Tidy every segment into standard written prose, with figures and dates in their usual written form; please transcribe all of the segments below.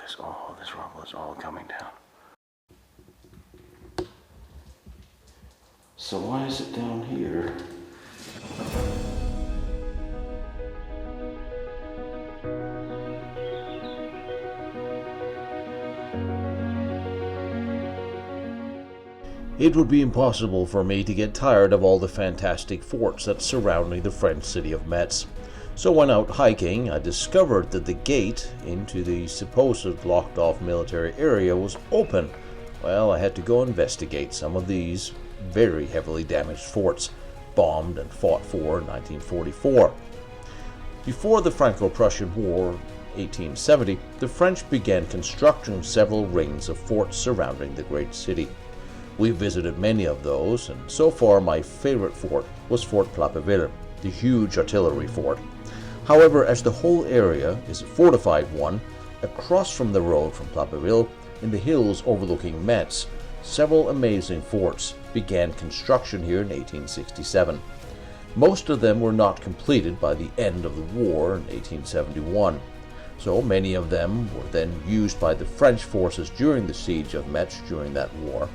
this rubble is all coming down. So why is it down here? It would be impossible for me to get tired of all the fantastic forts that's surrounding the French city of Metz. So when out hiking, I discovered that the gate into the supposed locked-off military area was open. Well, I had to go investigate some of these very heavily damaged forts, bombed and fought for in 1944. Before the Franco Prussian War, 1870, the French began constructing several rings of forts surrounding the great city. We visited many of those, and so far my favorite fort was Fort Plappeville, the huge artillery fort. However, as the whole area is a fortified one, across from the road from Plappeville, in the hills overlooking Metz, several amazing forts began construction here in 1867. Most of them were not completed by the end of the war in 1871, so many of them were then used by the French forces during the siege of Metz during that war.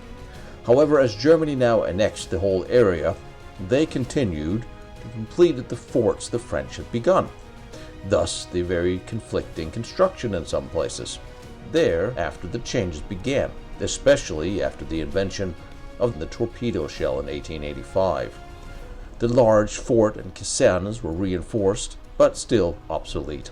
However, as Germany now annexed the whole area, they continued to complete the forts the French had begun. Thus, the very conflicting construction in some places. There, after the changes began, especially after the invention of the torpedo shell in 1885. The large fort and casernes were reinforced, but still obsolete.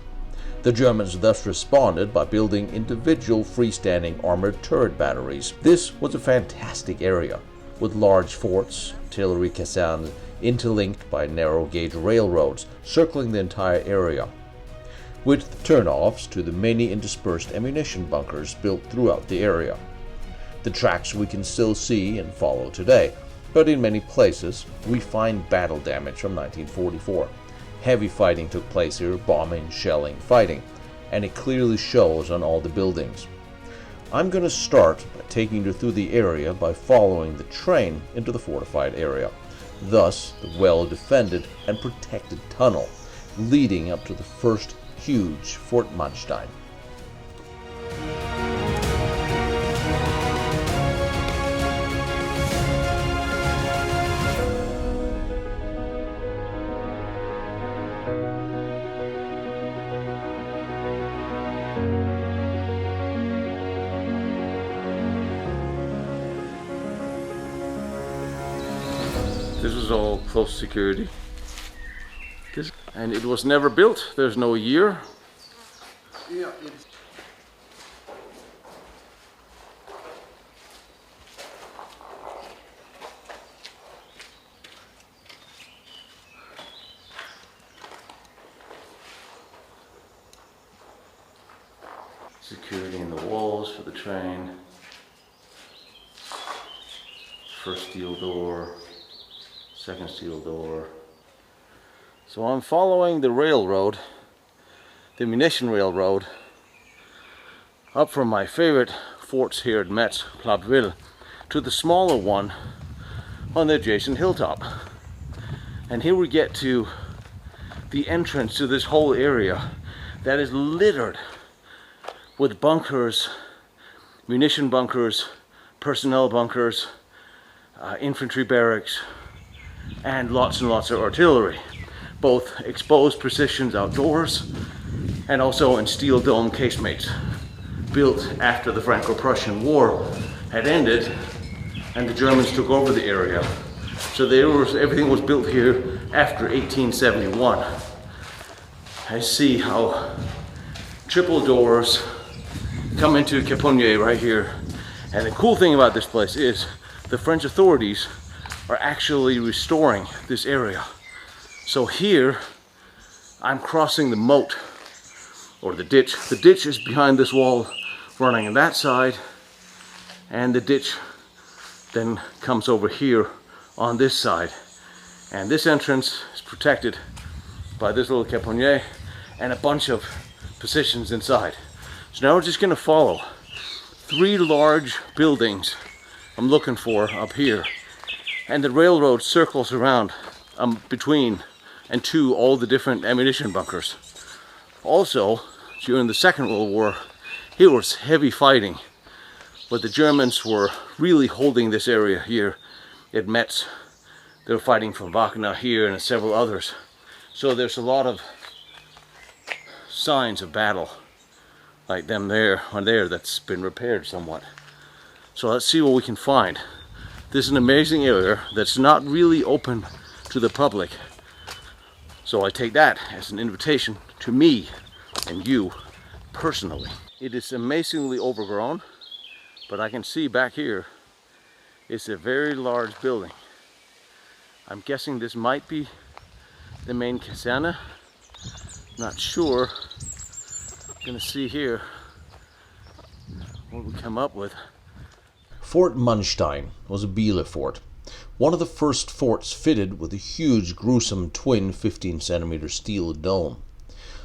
The Germans thus responded by building individual freestanding armored turret batteries. This was a fantastic area, with large forts, artillery casernes interlinked by narrow gauge railroads circling the entire area, with turnoffs to the many interspersed ammunition bunkers built throughout the area. The tracks we can still see and follow today, but in many places we find battle damage from 1944. Heavy fighting took place here, bombing, shelling, fighting, and it clearly shows on all the buildings. I'm going to start by taking you through the area by following the train into the fortified area, thus the well-defended and protected tunnel leading up to the first huge Fort Manstein. This was all close security. And it was never built. There's no year. Yeah, Security in the walls for the train. First steel door. Second steel door. So I'm following the railroad, the munition railroad, up from my favorite forts here at Metz, Plappeville, to the smaller one on the adjacent hilltop. And here we get to the entrance to this whole area that is littered with bunkers, munition bunkers, personnel bunkers, infantry barracks, and lots of artillery, both exposed positions outdoors and also in steel dome casemates built after the Franco-Prussian War had ended and the Germans took over the area. So everything was built here after 1871. I see how triple doors come into Caponnier right here. And the cool thing about this place is the French authorities are actually restoring this area. So here I'm crossing the moat, or the ditch. The ditch is behind this wall running on that side, and the ditch then comes over here on this side. And this entrance is protected by this little caponnier and a bunch of positions inside. So now we're just gonna follow 3 large buildings I'm looking for up here. And the railroad circles around between and to all the different ammunition bunkers. Also, during the Second World War, here was heavy fighting, but the Germans were really holding this area here at Metz. They were fighting from Wagner here and several others. So there's a lot of signs of battle, like them there or there, that's been repaired somewhat. So let's see what we can find. This is an amazing area that's not really open to the public. So I take that as an invitation to me and you personally. It is amazingly overgrown, but I can see back here it's a very large building. I'm guessing this might be the main Kaserne. Not sure. Gonna see here what we come up with. Fort Manstein was a Biele fort, one of the first forts fitted with a huge, gruesome twin 15-centimeter steel dome.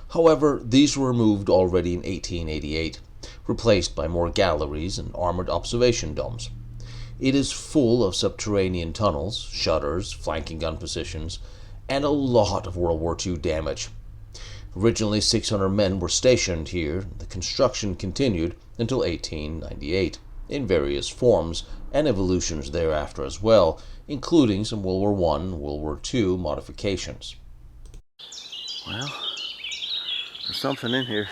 However, these were removed already in 1888, replaced by more galleries and armored observation domes. It is full of subterranean tunnels, shutters, flanking gun positions, and a lot of World War II damage. Originally 600 men were stationed here. The construction continued until 1898, in various forms and evolutions thereafter as well, including some World War I, World War II modifications. Well, there's something in here.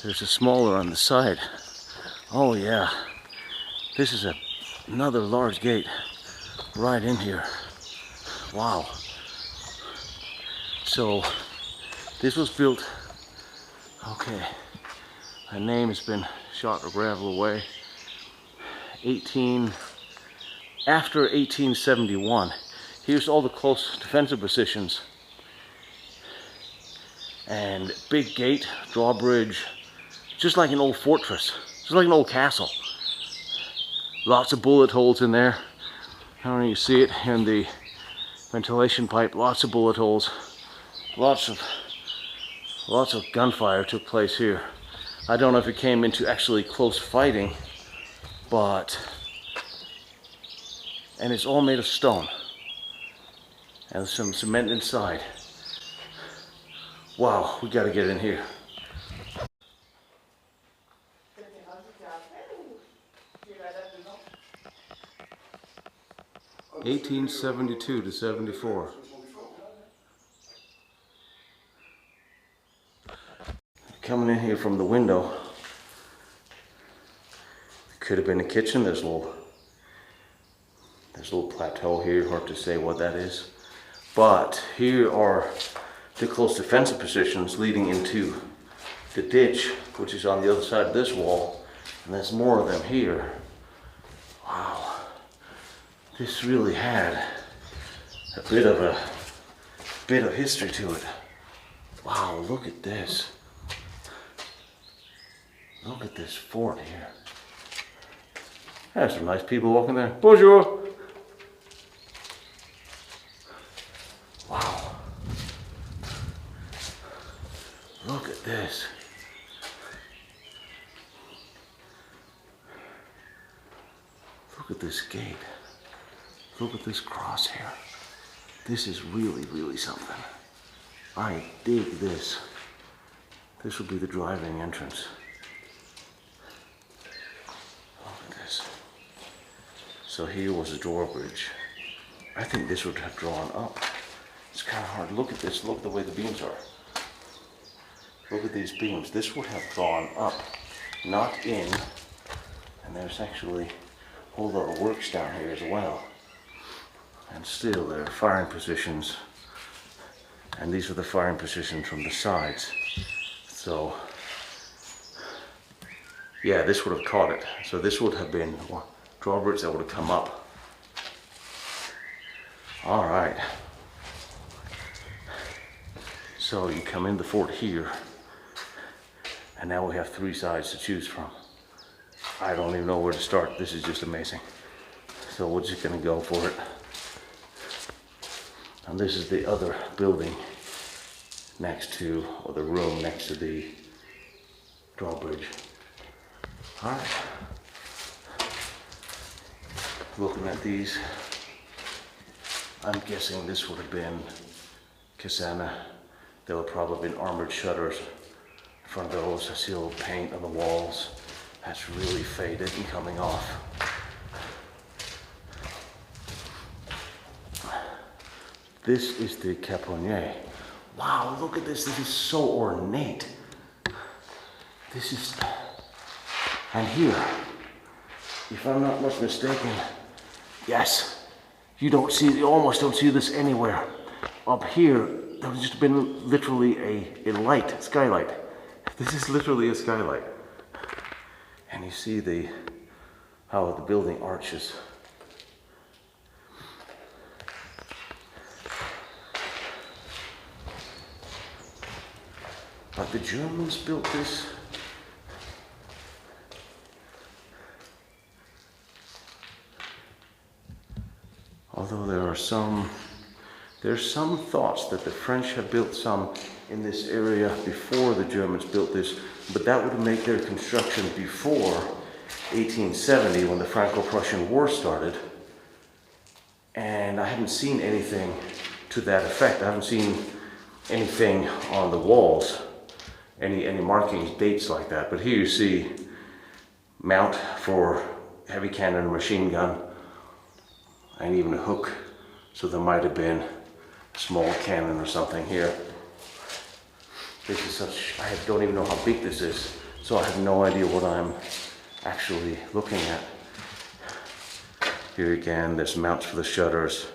There's a smaller on the side. Oh yeah, this is another large gate right in here. Wow. So this was built, okay, a name has been shot or gravel away, after 1871. Here's all the close defensive positions. And big gate, drawbridge, just like an old fortress, just like an old castle. Lots of bullet holes in there. I don't know if you see it in the ventilation pipe, lots of bullet holes. Lots of gunfire took place here. I don't know if it came into actually close fighting, but, and it's all made of stone and some cement inside. Wow, we gotta get in here. (1872 to 74). Coming in here from the window, could have been a kitchen. There's a little plateau here, hard to say what that is. But here are the close defensive positions leading into the ditch, which is on the other side of this wall, and there's more of them here. Wow, this really had a bit of history to it. Wow, look at this. Look at this fort here. There's some nice people walking there. Bonjour. Wow. Look at this. Look at this gate. Look at this crosshair. This is really, really something. I dig this. This will be the driving entrance. So here was a drawbridge. I think this would have drawn up. It's kind of hard. Look at this. Look at the way the beams are. Look at these beams. This would have drawn up, not in. And there's actually a whole lot of works down here as well. And still there are firing positions. And these are the firing positions from the sides. So, yeah, this would have caught it. So this would have been drawbridge that would have come up. All right. So you come in the fort here, and now we have three sides to choose from. I don't even know where to start. This is just amazing. So we're just gonna go for it. And this is the other building next to, or the room next to the drawbridge. All right. Looking at these, I'm guessing this would have been Kaserne. There would probably have been armored shutters From those, I see a little paint on the walls. That's really faded and coming off. This is the caponnier. Wow, look at this. This is so ornate. This is, and here, if I'm not much mistaken, yes, you almost don't see this anywhere. Up here, there's just been literally a light, skylight. This is literally a skylight. And you see how the building arches. But the Germans built this. Although there's some thoughts that the French had built some in this area before the Germans built this, but that would make their construction before 1870 when the Franco Prussian War started. And I haven't seen anything to that effect. I haven't seen anything on the walls, any markings, dates like that. But here you see mount for heavy cannon, machine gun, and even a hook. So there might have been a small cannon or something here. This is I don't even know how big this is, so I have no idea what I'm actually looking at. Here again, there's mounts for the shutters,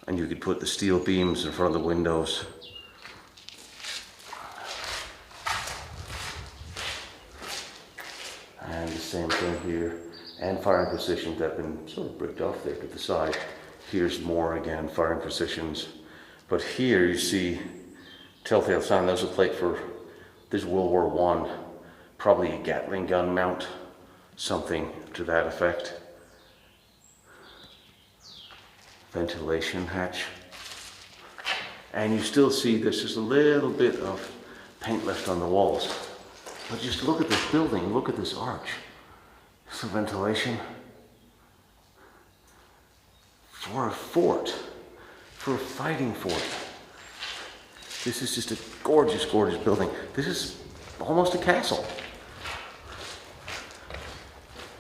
and you could put the steel beams in front of the windows. And the same thing here, and firing positions that have been sort of bricked off there to the side. Here's more again, firing positions. But here you see telltale sign. There's a plate for this World War I, probably a Gatling gun mount, something to that effect. Ventilation hatch. And you still see there's just a little bit of paint left on the walls. But just look at this building, look at this arch. Some ventilation. For a fort, for a fighting fort. This is just a gorgeous, gorgeous building. This is almost a castle.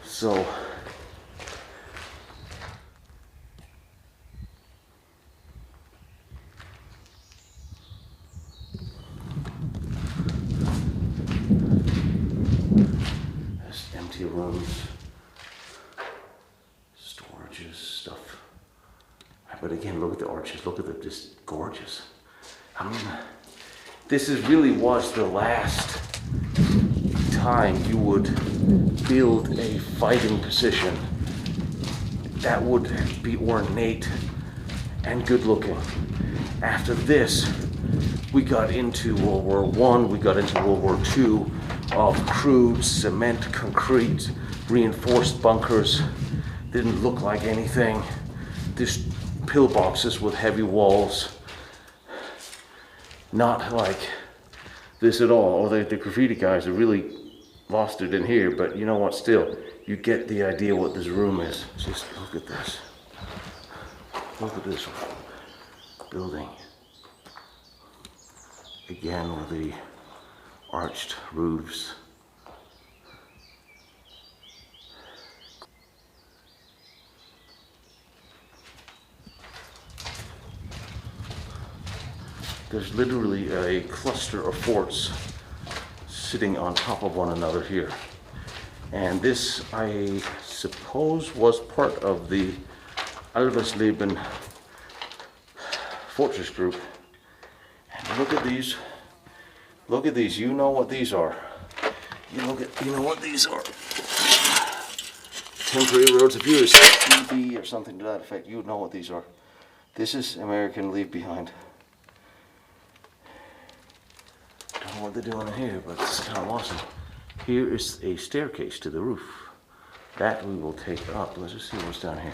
So, there's empty rooms, storages, stuff. But again, look at the arches, look at the, just gorgeous. I mean, this really was the last time you would build a fighting position that would be ornate and good looking. After this, we got into World War I, we got into World War II of crude cement, concrete, reinforced bunkers. Didn't look like anything. Just pillboxes with heavy walls. Not like this at all. Or the graffiti guys have really lost it in here, but you know what, still, you get the idea what this room is. Just look at this. Look at this building. Again with the arched roofs. There's literally a cluster of forts sitting on top of one another here. And this, I suppose, was part of the Alversleben fortress group. And look at these. Look at these. You know what these are. You know what these are. Temporary roads. If you're a CB or something to that effect, you would know what these are. This is American Leave Behind. Don't know what they're doing in here, but it's kind of awesome. Here is a staircase to the roof. That we will take up. Let's just see what's down here.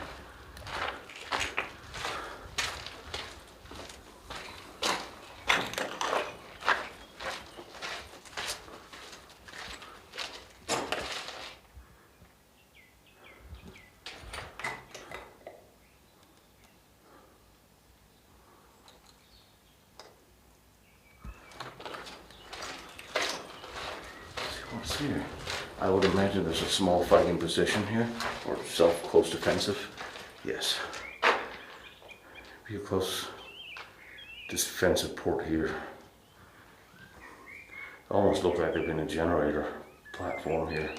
What's here? I would imagine there's a small fighting position here, or close defensive. Yes. Be a close defensive port here. Almost look like there'd been a generator platform here.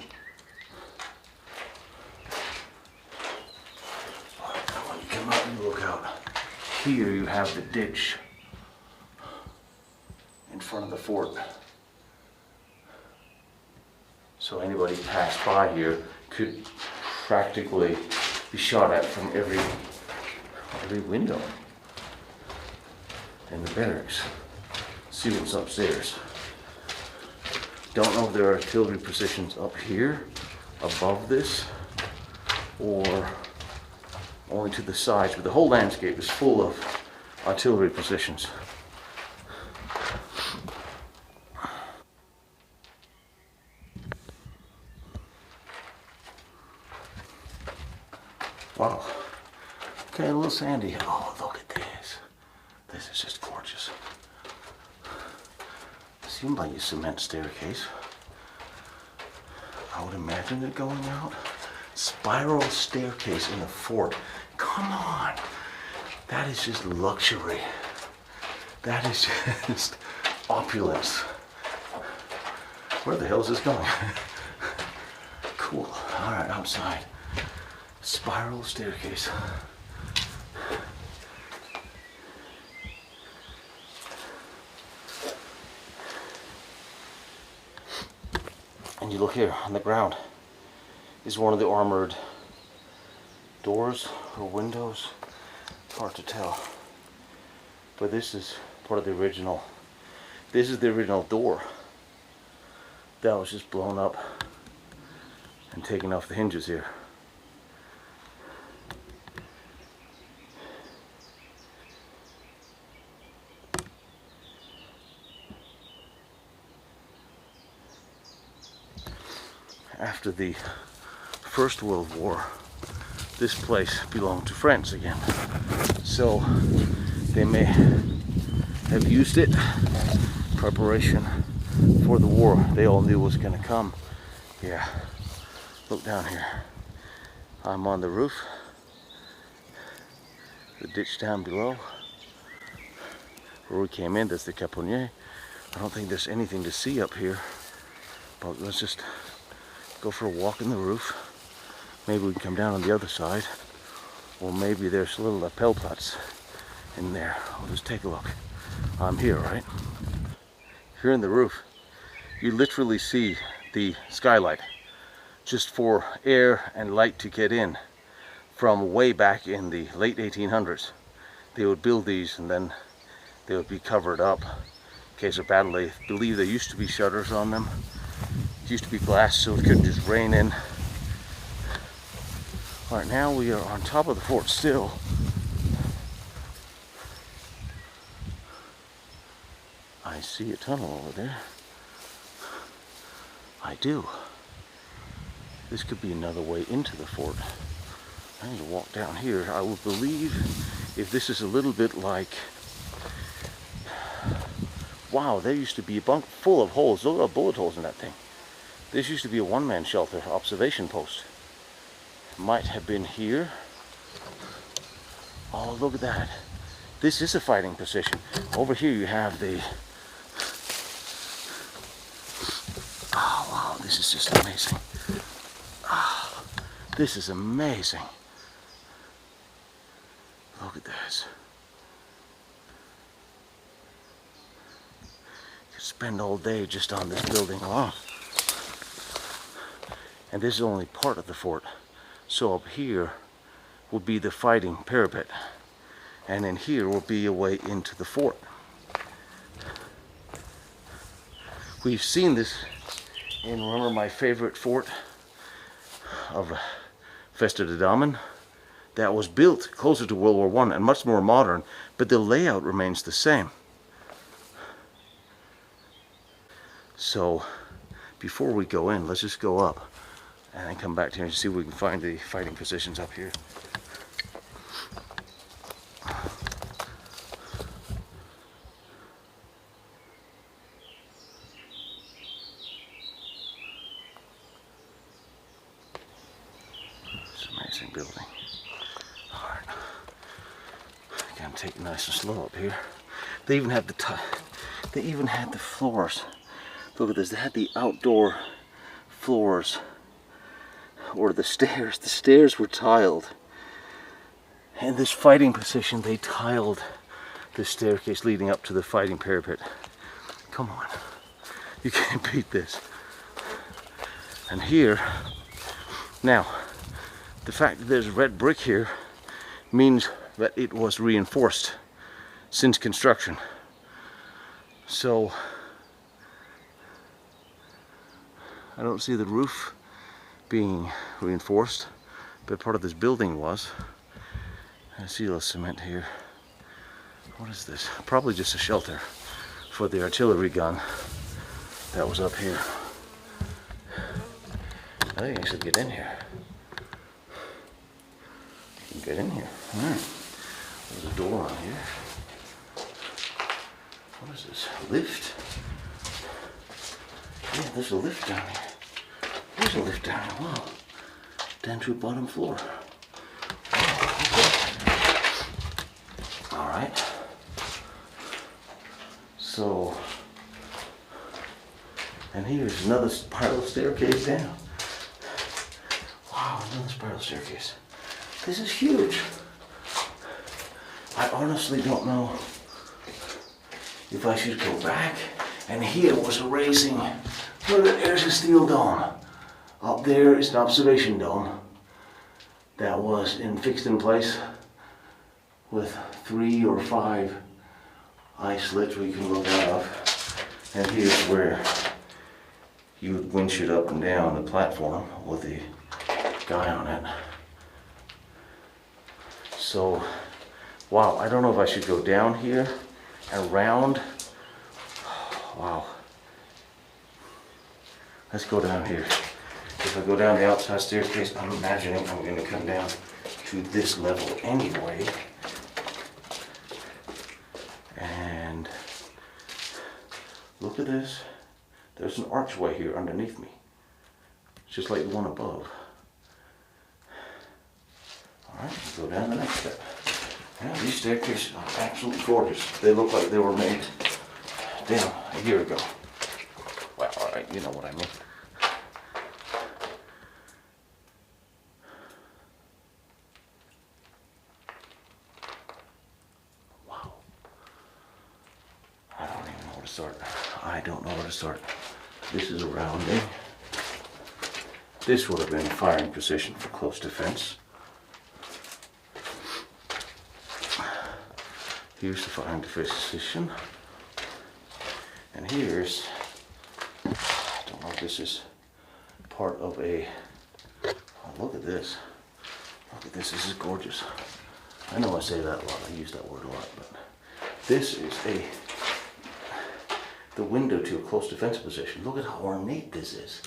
Alright, now when you come out and look out, here you have the ditch in front of the fort. So anybody passed by here could practically be shot at from every window in the barracks. See what's upstairs. Don't know if there are artillery positions up here above this or only to the sides, but the whole landscape is full of artillery positions. Wow. Okay, a little sandy. Oh, look at this. This is just gorgeous. Seemed like a cement staircase. I would imagine it going out. Spiral staircase in the fort. Come on. That is just luxury. That is just opulence. Where the hell is this going? Cool. All right, outside. Spiral staircase. And you look here on the ground is one of the armored doors or windows. Hard to tell. But this is part of the original. This is the original door that was just blown up and taken off the hinges here. After the First World War, this place belonged to France again. So they may have used it in preparation for the war they all knew was going to come. Yeah, look down here. I'm on the roof. The ditch down below where we came in, that's the Caponnier. I don't think there's anything to see up here, but let's just go for a walk in the roof. Maybe we can come down on the other side, or maybe there's little lapelplats in there. I'll just take a look. I'm here, right? Here in the roof, you literally see the skylight, just for air and light to get in. From way back in the late 1800s, they would build these and then they would be covered up in case of battle. I believe there used to be shutters on them. It used to be glass so it couldn't just rain in. Alright, now we are on top of the fort still. I see a tunnel over there. I do. This could be another way into the fort. I need to walk down here. I would believe if this is a little bit like... Wow, there used to be a bunk full of holes. Look at the bullet holes in that thing. This used to be a one-man shelter, observation post. Might have been here. Oh, look at that. This is a fighting position. Over here you have the... Oh, wow, this is just amazing. Oh, this is amazing. Look at this. You could spend all day just on this building alone. And this is only part of the fort. So up here will be the fighting parapet. And in here will be a way into the fort. We've seen this in, remember my favorite fort of Feste Manstein? That was built closer to World War I and much more modern, but the layout remains the same. So before we go in, let's just go up and then come back here and see if we can find the fighting positions up here. fencing building. Alright. Gotta take it nice and slow up here. They even had the floors. Look at this, they had the outdoor floors. Or the stairs. The stairs were tiled. In this fighting position, they tiled the staircase leading up to the fighting parapet. Come on. You can't beat this. And here, now, the fact that there's red brick here means that it was reinforced since construction. So, I don't see the roof being reinforced, but part of this building was. I see a little cement here. What is this? Probably just a shelter for the artillery gun that was up here. I think I should get in here. Get in here. There's a door on here. What is this? Lift? Yeah, there's a lift down here. There's a lift down here. Wow. Down to a bottom floor. Alright. So, and here's another spiral staircase down. Wow, another spiral staircase. This is huge. I honestly don't know if I should go back. And here was a raising. Look, there's a steel dome. Up there is an observation dome that was fixed in place with 3 or 5 eye slits where you can look out of. And here's where you would winch it up and down the platform with the guy on it. So, wow, I don't know if I should go down here, around. Wow. Let's go down here. If I go down the outside staircase, I'm imagining I'm going to come down to this level anyway. And look at this. There's an archway here underneath me. Just like the one above. Alright, go down the next step. Yeah, these staircases are absolutely gorgeous. They look like they were made down a year ago. Well, alright, you know what I mean. Wow. I don't even know where to start. I don't know where to start. This is a rounding. This would have been a firing position for close defense. Here's the firing position. And here's, I don't know if this is part of a, oh, look at this. Look at this is gorgeous. I know I say that a lot, I use that word a lot, but this is the window to a close defense position. Look at how ornate this is.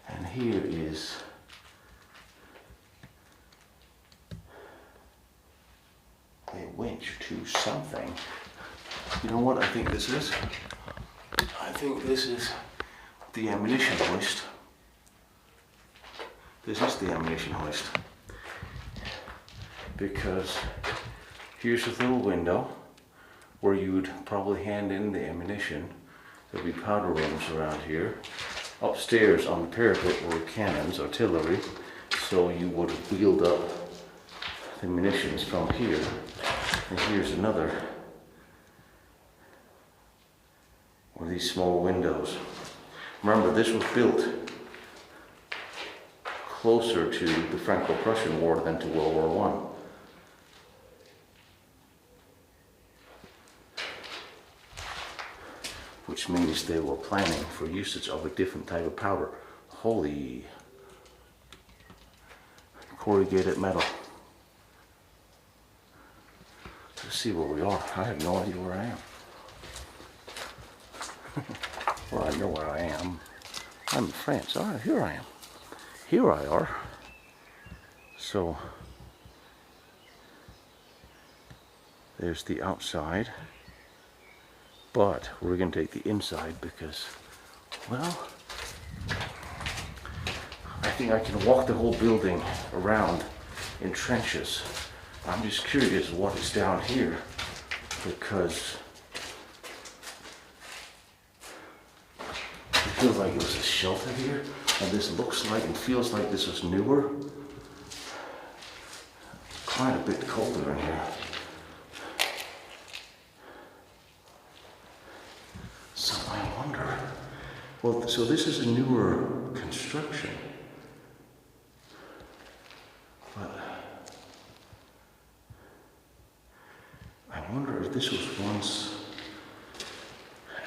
And here is a winch to something. You know what I think this is? I think this is the ammunition hoist. This is the ammunition hoist. Because here's a little window where you would probably hand in the ammunition. There'll be powder rooms around here. Upstairs on the parapet were cannons, artillery. So you would wheeled up the munitions from here. And here's another one of these small windows. Remember, this was built closer to the Franco Prussian War than to World War I. Which means they were planning for usage of a different type of powder. Holy corrugated metal. Let's see where we are. I have no idea where I am. Well, I know where I am. I'm in France. All right, here I am. Here I are. So, there's the outside. But we're going to take the inside because, well, I think I can walk the whole building around in trenches. I'm just curious what is down here, because it feels like it was a shelter here, and this looks like and feels like this was newer. Quite a bit colder in here. So I wonder, well, so this is a newer construction, but I wonder if this was once,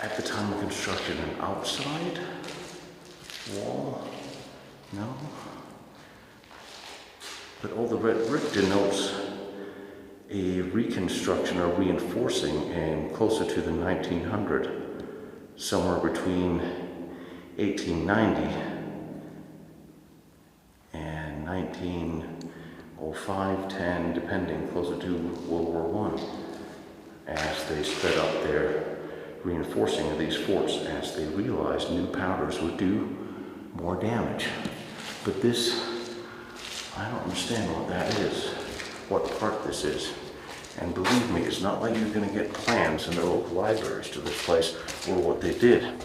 at the time of construction, an outside wall? No? But all the red brick denotes a reconstruction or reinforcing and closer to the 1900, somewhere between 1890 and 1905, 10, depending, closer to World War I, as they sped up their reinforcing of these forts as they realized new powders would do more damage. But this, I don't understand what that is, what part this is. And believe me, it's not like you're going to get plans in the local libraries to this place or what they did.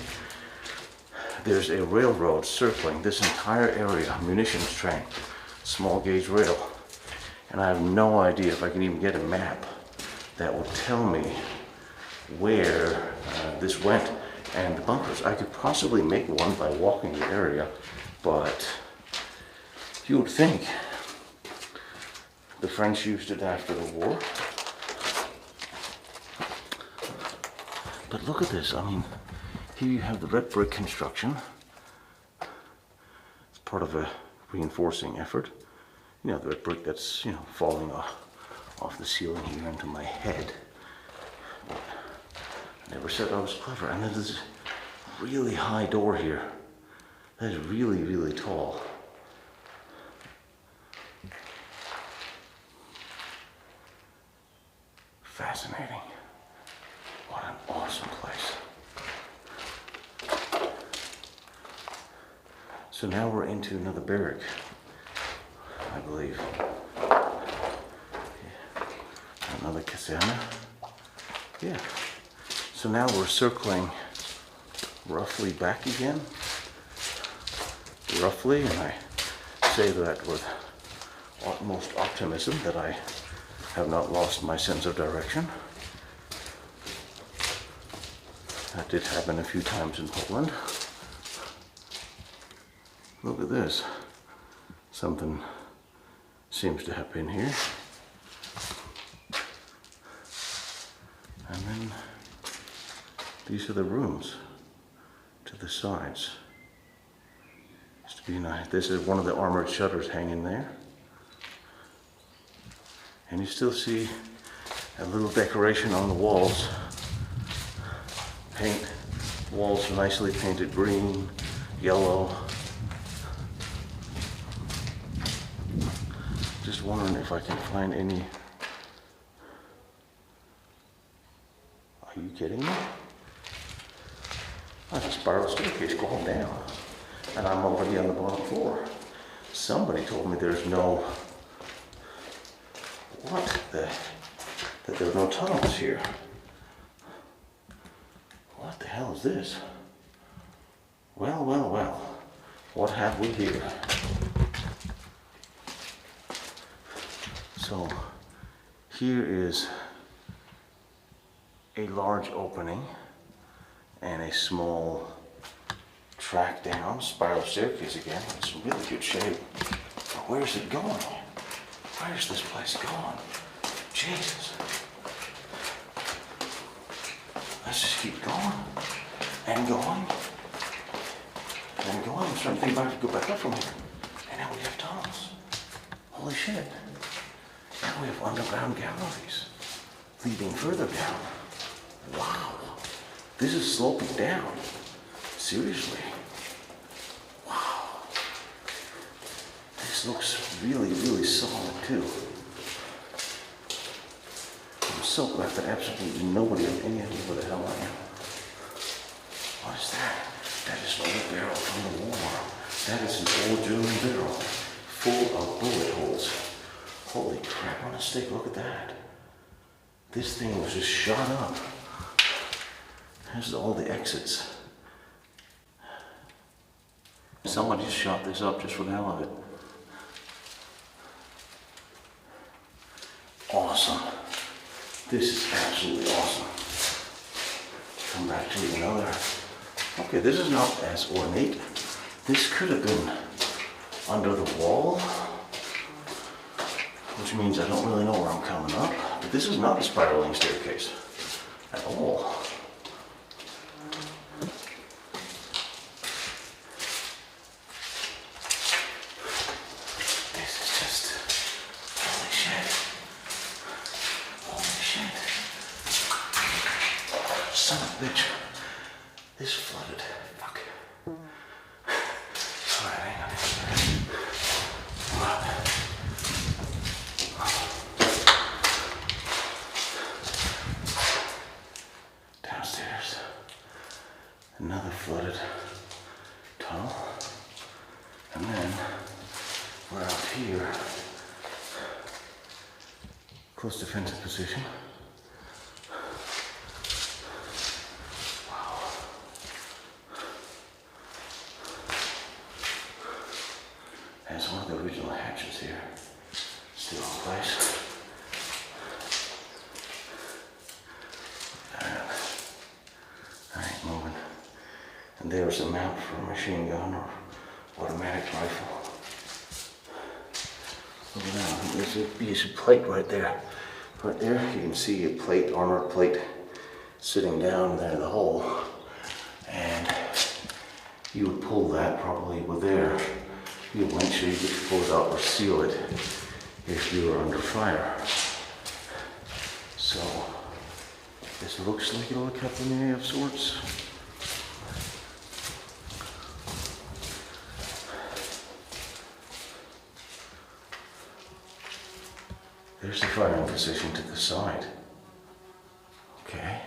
There's a railroad circling this entire area, munitions train, small gauge rail. And I have no idea if I can even get a map that will tell me where this went and the bunkers. I could possibly make one by walking the area, but you would think the French used it after the war. But look at this, I mean, here you have the red brick construction. It's part of a reinforcing effort. You know, the red brick that's, you know, falling off the ceiling here into my head. But I never said I was clever. And then there's this really high door here. That is really, really tall. Fascinating. What an awesome place. So now we're into another barrack, I believe. Another caserna. Yeah. So now we're circling roughly back again. Roughly, and I say that with utmost optimism that I have not lost my sense of direction. That did happen a few times in Poland. Look at this. Something seems to have been here. And then these are the rooms to the sides. Used to be nice. This is one of the armored shutters hanging there. And you still see a little decoration on the walls. Paint, walls nicely painted green, yellow. Just wondering if I can find any. Are you kidding me? That's a spiral staircase going down, and I'm already on the bottom floor. Somebody told me there's no, that there are no tunnels here. What the hell is this? Well, well, well. What have we here? So, here is a large opening and a small track down, spiral staircase again. It's in really good shape. But where's it going? Where's this place going? Jesus. Let's just keep going and going and going. I'm starting to think about to go back up from here. And now we have tunnels. Holy shit. Now we have underground galleries leading further down. Wow. This is sloping down. Seriously. Wow. This looks really, really solid too. I'm so glad that absolutely nobody has any idea where the hell I am. What is that? That is an old barrel from the war. That is an old German barrel full of bullet holes. Holy crap on a stick, look at that. This thing was just shot up. There's all the exits. Someone just shot this up just for the hell of it. Awesome. This is absolutely awesome. Come back to another. Okay, this is not as ornate. This could have been under the wall, which means I don't really know where I'm coming up. But this is not a spiraling staircase at all. This is just, holy shit. Holy shit. Son of a bitch. This flooded. Fuck. Alright, hang on. Downstairs. Another flooded tunnel. And then we're out here. Close defensive position. There's one of the original hatches here, still in place. And I ain't moving. And there's a mount for a machine gun or automatic rifle. Look at that, there's a piece of plate right there. Right there, you can see a plate, armor plate, sitting down there in the hole. And you would pull that probably with there. You eventually get to pull it out or seal it if you are under fire. So this looks like a little capillae of sorts. There's the firing position to the side. Okay.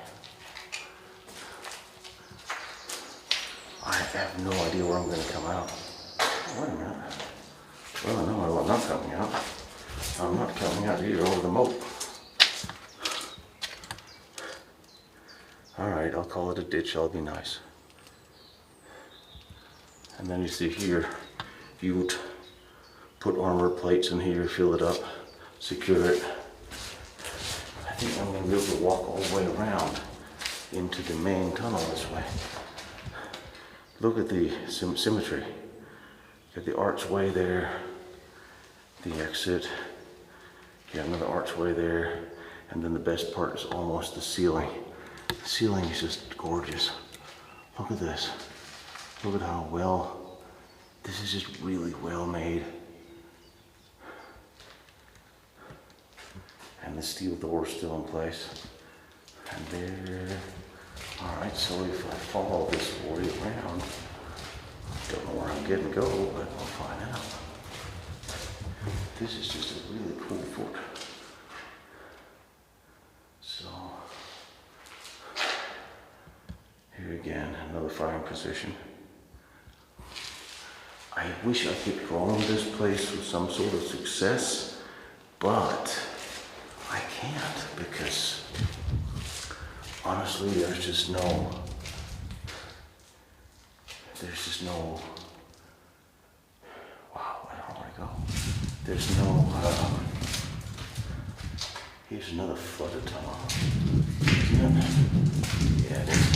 I have no idea where I'm going to come out. Wait a minute. Well, no, I'm not coming out. I'm not coming out here over the moat. Alright, I'll call it a ditch, I'll be nice. And then you see here, you would put armor plates in here, fill it up, secure it. I think I'm going to be able to walk all the way around into the main tunnel this way. Look at the symmetry. Got the archway there, the exit, you got another archway there, and then the best part is almost the ceiling. The ceiling is just gorgeous. Look at this. Look at how well, this is just really well made. And the steel door is still in place. And there, alright, so if I follow this way around, don't know where I'm getting go, but I'll find out. This is just a really cool fort. So, here again, another firing position. I wish I could draw this place with some sort of success, but I can't because honestly there's just no wow, I don't know where to go. There's no here's another flooded tunnel. Isn't it? Yeah, it is.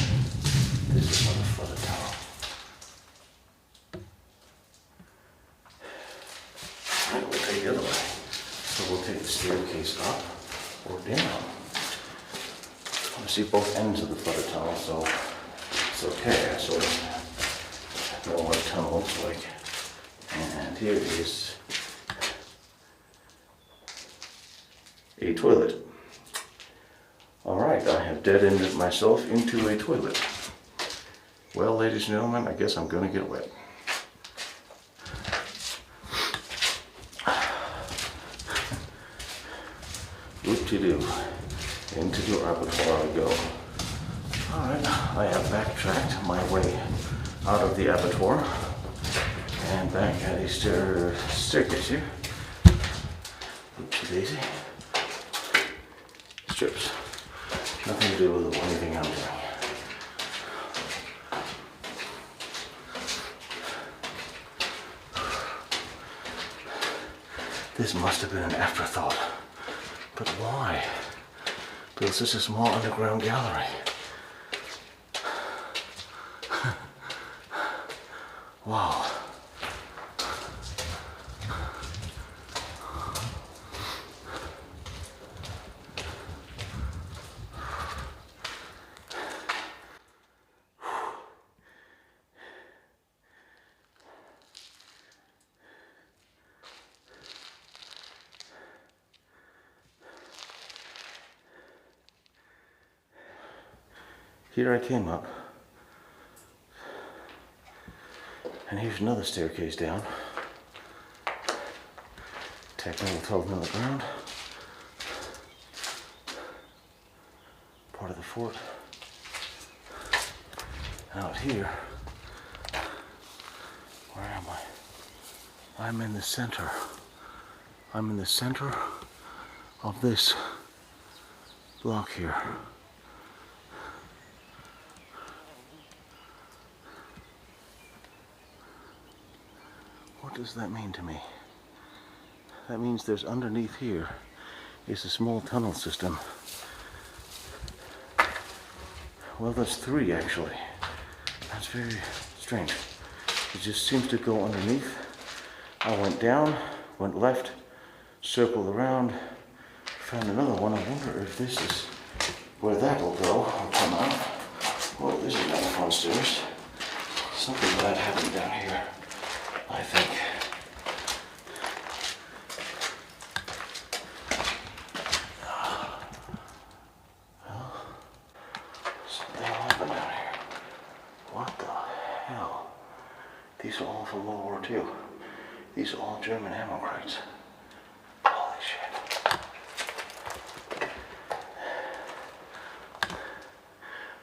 This is another flooded tunnel. Alright, we'll take the other way. So we'll take the staircase up or down. I want to see both ends of the flooded tunnel, so it's okay. I sort of know what a tunnel looks like. And here is a toilet. Alright, I have dead-ended myself into a toilet. Well, ladies and gentlemen, I guess I'm gonna get wet. Whoop-de-doo. Into the abattoir I go. Alright, I have backtracked my way out of the abattoir. And back at a staircase here. Oopsie daisy. Strips. Nothing to do with anything I'm doing. This must have been an afterthought. But why? Build such a small underground gallery. Wow. Here I came up, and here's another staircase down. Technical 12 on the ground. Part of the fort. Out here, where am I? I'm in the center. I'm in the center of this block here. What does that mean to me? That means there's underneath here is a small tunnel system. Well, there's three actually. That's very strange. It just seems to go underneath. I went down, went left, circled around, found another one. I wonder if this is where that will go or come out. Well, this is another fun stairs. Something bad happened down here, I think. Well, something happened down here. What the hell? These are all from World War II. These are all German ammo crates. Holy shit.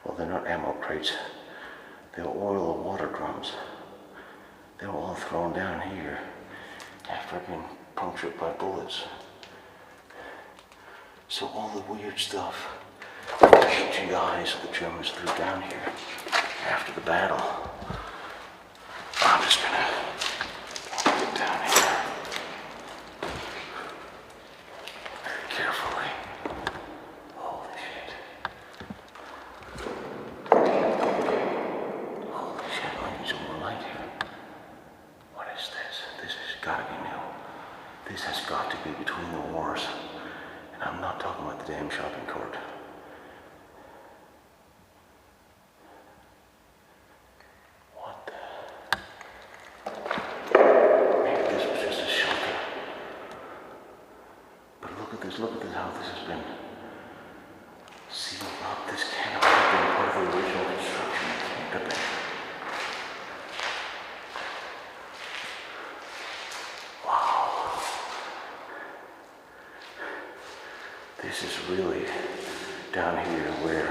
Well, they're not ammo crates. They're oil or water drums. They were all thrown down here after being punctured by bullets. So all the weird stuff, the GIs the Germans threw down here after the battle. I'm just gonna get down here very carefully. Holy shit. Holy shit, I need some more light here. What is this? This has gotta be new. This has got to be between the wars. And I'm not talking about the damn shopping cart. What the? Maybe this was just a shelter. But look at this, how this has been sealed up. This cannot have been part of the original construction. It can't have been. This is really down here where,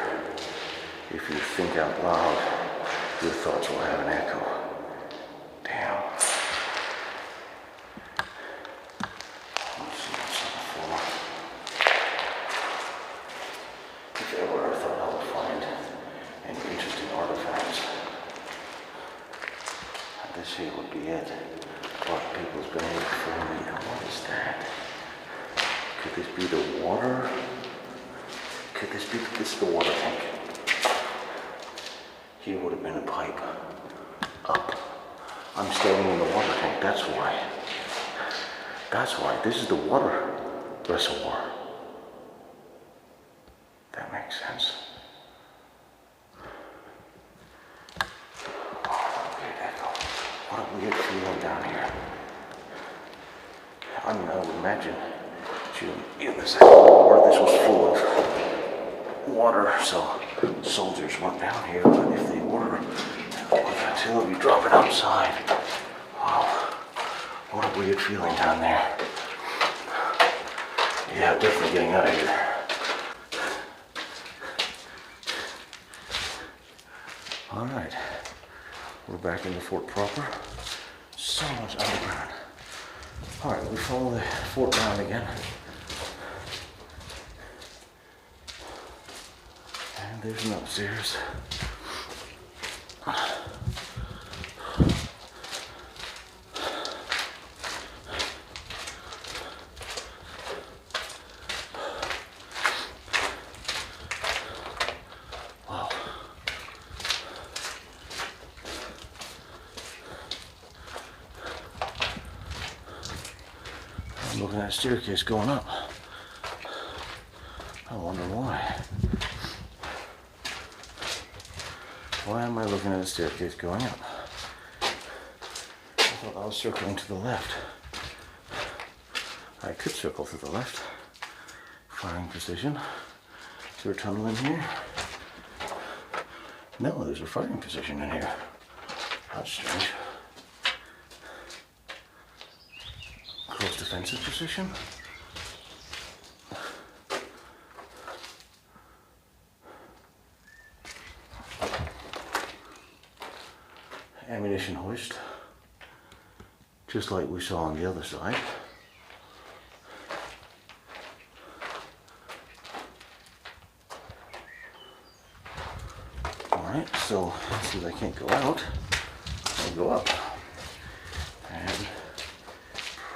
if you think out loud, your thoughts will have an echo. Damn. Let's see what's on the floor. If ever I thought I would find any interesting artifacts, this here would be it. What people's been able to throw me. Now what is that? Could this be the water? Could this be, this is the water tank. Here would have been a pipe up. I'm standing in the water tank, that's why. That's why, this is the water reservoir. That makes sense. What a weird feeling down here. I mean, I would imagine in the Second World War, this was full of water, so soldiers weren't down here, but if they were, with artillery dropping outside, wow, what a weird feeling down there. Yeah, definitely getting out of here. Alright, we're back in the fort proper. So much underground. Alright, we follow the fort down again. And there's an upstairs. Wow. I'm looking at a staircase going up. I wonder why. Why am I looking at a staircase going up? I thought I was circling to the left. I could circle to the left. Firing position. Is there a tunnel in here? No, there's a firing position in here. That's strange. Close defensive position. Ammunition hoist, just like we saw on the other side. Alright, so since I can't go out, I'll go up. And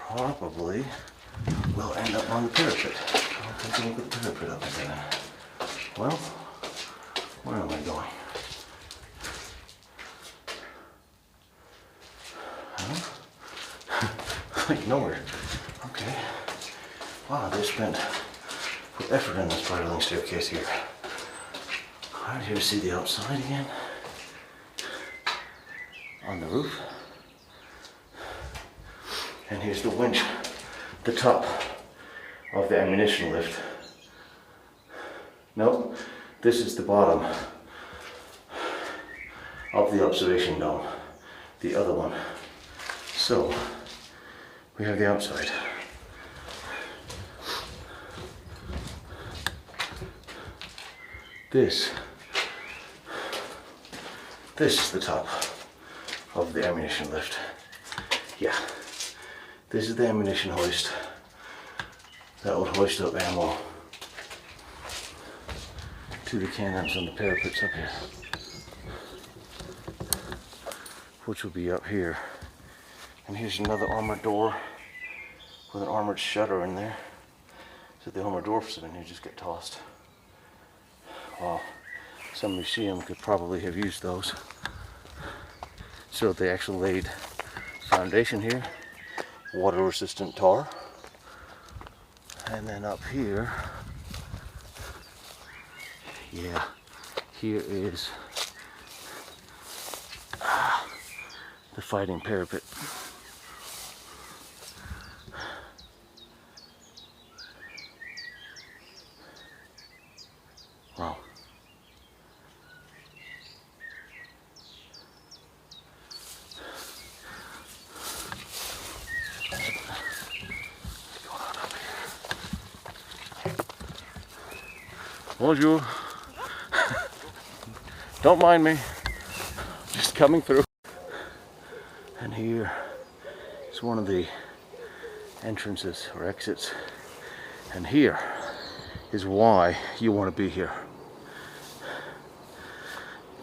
probably we'll end up on the parapet. I'll take a look at the parapet up there then. Well, where am I going? Like nowhere. Okay. Wow, they spent effort in the spiraling staircase here. Alright, here we see the outside again. On the roof. And here's the winch, the top of the ammunition lift. Nope, this is the bottom of the observation dome. The other one. So, we have the outside. This is the top of the ammunition lift. Yeah, this is the ammunition hoist that would hoist up ammo to the cannons on the parapets up here, which will be up here. And here's another armored door with an armored shutter in there. So the armored doors in here just get tossed. Wow, some museum could probably have used those. So they actually laid foundation here, water resistant tar. And then up here, yeah, here is the fighting parapet. Wow. Bonjour. Don't mind me. Just coming through. And here is one of the entrances or exits. And here is why you want to be here.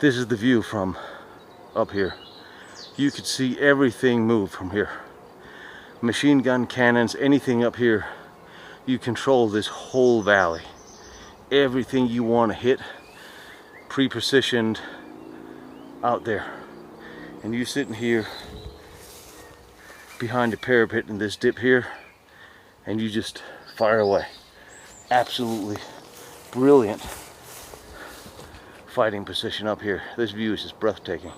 This is the view from up here. You could see everything move from here. Machine gun cannons, anything up here. You control this whole valley. Everything you want to hit, pre-positioned out there. And you sitting here behind the parapet in this dip here, and you just fire away. Absolutely brilliant fighting position up here. This view is just breathtaking.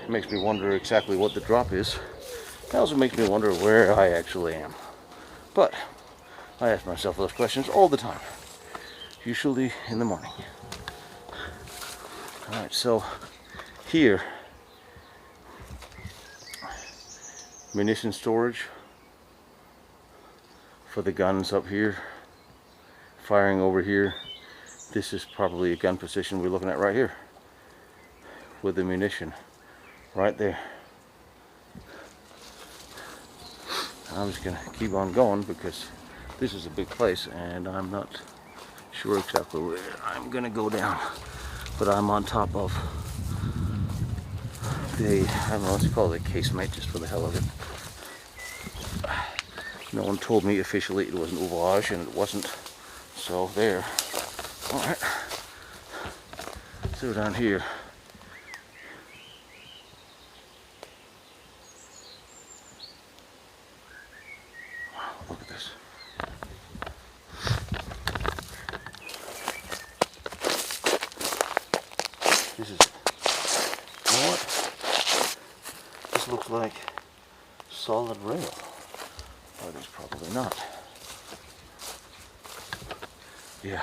It makes me wonder exactly what the drop is. It also makes me wonder where I actually am. But I ask myself those questions all the time, usually in the morning. Alright, so here, munition storage for the guns up here, firing over here. This is probably a gun position we're looking at right here with the munition right there. I'm just gonna keep on going because this is a big place and I'm not sure exactly where I'm gonna go down. But I'm on top of the, I don't know what you call it, a casemate, just for the hell of it. No one told me officially it was an ouvrage, and it wasn't. So there. Alright. So down here. Wow, look at this. This is, you know what? This looks like solid rail. But it's probably not. Yeah.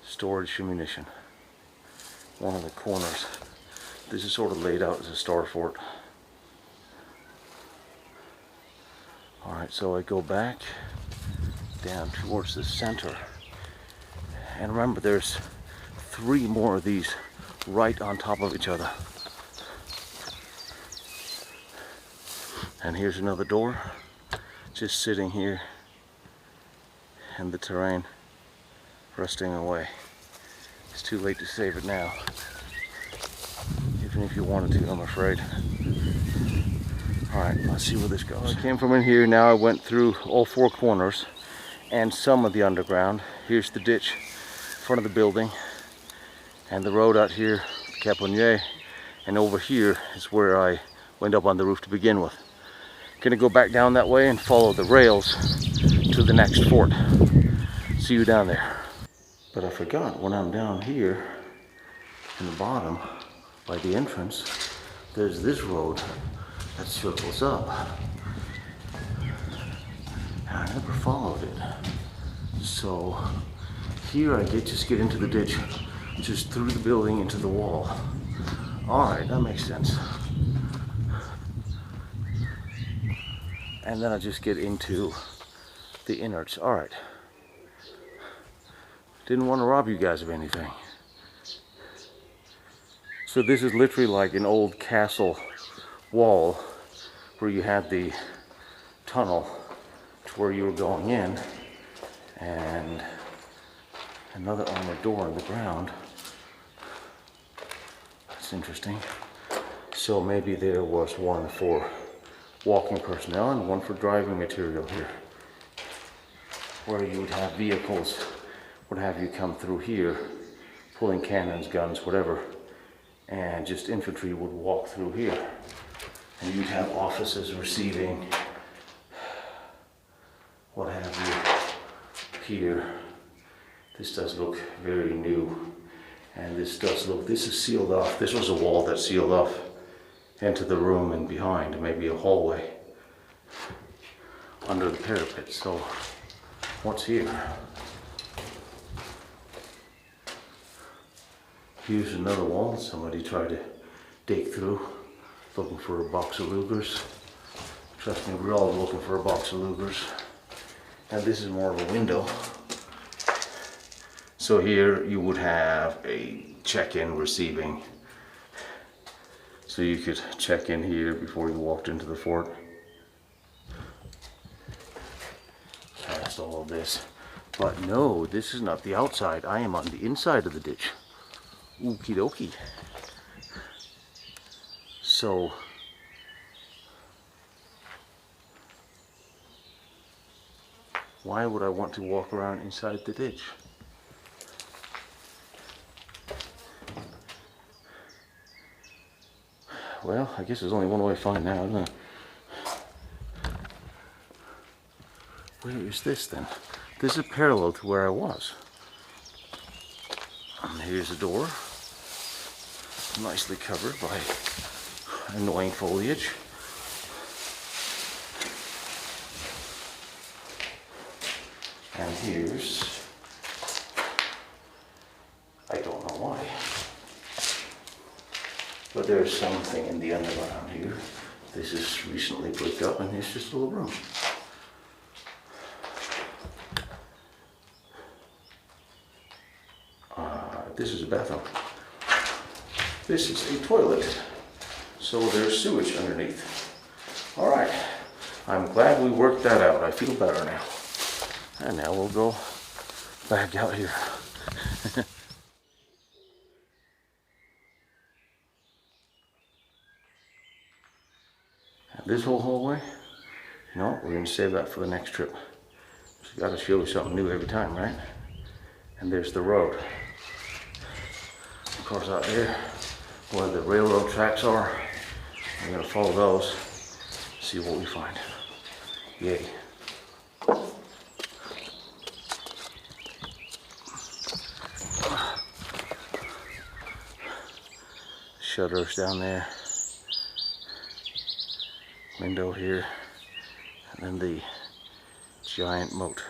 Storage ammunition. One of the corners. This is sort of laid out as a star fort. Alright, so I go back down towards the center. And remember, there's 3 more of these right on top of each other. And here's another door, just sitting here in the terrain, rusting away. It's too late to save it now, even if you wanted to, I'm afraid. Alright, let's see where this goes. I came from in here, now I went through all 4 corners and some of the underground. Here's the ditch in front of the building, and the road out here, Caponier, and over here is where I went up on the roof to begin with. Gonna go back down that way and follow the rails to the next fort. See you down there. But I forgot, when I'm down here in the bottom by the entrance, there's this road that circles up. And I never followed it. So here I just get into the ditch, just through the building into the wall. Alright, that makes sense. And then I just get into the innards. Alright. Didn't want to rob you guys of anything. So this is literally like an old castle wall where you had the tunnel to where you were going in, and another armored door in the ground. That's interesting. So maybe there was one for walking personnel and one for driving material here, where you would have vehicles, would have you come through here, pulling cannons, guns, whatever, and just infantry would walk through here. And you'd have offices receiving, what have you, here. This does look very new, and this does look, this is sealed off. This was a wall that sealed off into the room and behind, maybe a hallway under the parapet. So what's here? Here's another wall somebody tried to dig through, looking for a box of Lugers. Trust me, we're all looking for a box of Lugers. And this is more of a window. So here you would have a check-in receiving. So you could check in here before you walked into the fort. Past all of this. But no, this is not the outside. I am on the inside of the ditch. Okie dokie. So why would I want to walk around inside the ditch? Well, I guess there's only one way to find out, isn't there? Where is this then? This is parallel to where I was. And here's a door, nicely covered by annoying foliage. And here's, I don't know why, but there's something in the underground here. This is recently bricked up, and it's just a little room. This is a bathroom. This is a toilet. So there's sewage underneath. All right, I'm glad we worked that out. I feel better now. And now we'll go back out here. This whole hallway? No, we're gonna save that for the next trip. Just gotta show you something new every time, right? And there's the road. Of course, out there where the railroad tracks are, we're gonna follow those, see what we find. Yay. Shutters down there. Window here. And then the giant moat.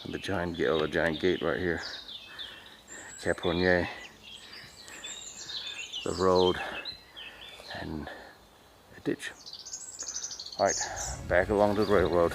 And the giant gate right here. Caponnier. The road. And a ditch. Alright, back along the railroad.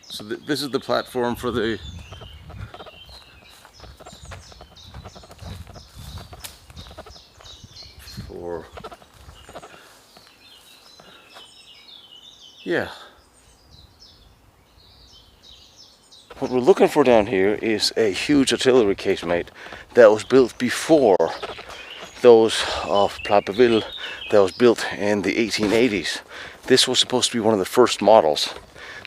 So this is the platform for the yeah. What we're looking for down here is a huge artillery casemate that was built before those of Platteville that was built in the 1880s. This was supposed to be one of the first models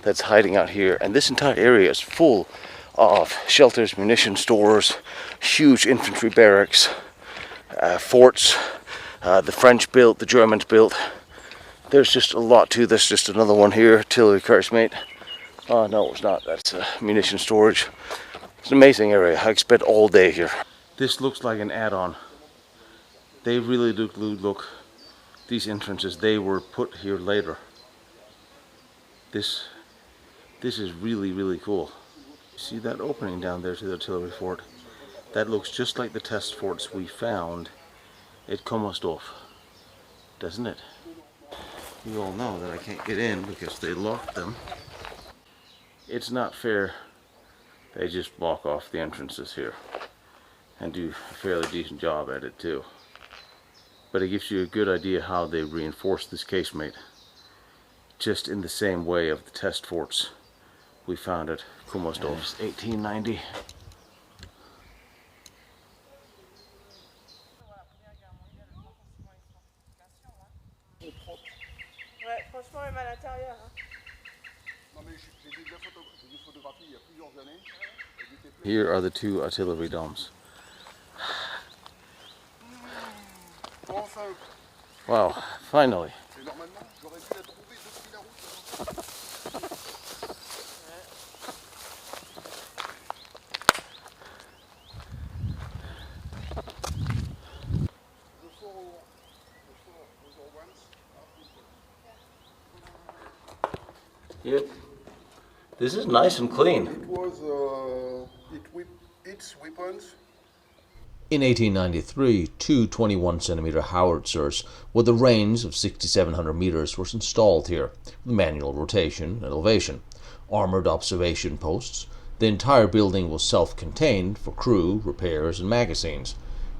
that's hiding out here, and this entire area is full of shelters, munition stores, huge infantry barracks, forts, the French built, the Germans built. There's just a lot to this. Just another one here, artillery casemate. Oh no, it's not. That's munition storage. It's an amazing area. I could spend all day here. This looks like an add-on. They really do look. These entrances, they were put here later. This is really, really cool. See that opening down there to the artillery fort? That looks just like the test forts we found at Kommersdorf, doesn't it? You all know that I can't get in because they locked them. It's not fair. They just block off the entrances here and do a fairly decent job at it too. But it gives you a good idea how they reinforced this casemate, just in the same way of the test forts we found at Kommersdorf, 1890. Ouais, franchement, même à l'intérieur. Here are the two artillery domes. Wow, finally. Yep. This is nice and clean. Its weapons. In 1893, two 21cm howitzers with a range of 6,700 meters were installed here, with manual rotation and elevation, armored observation posts. The entire building was self-contained for crew, repairs and magazines,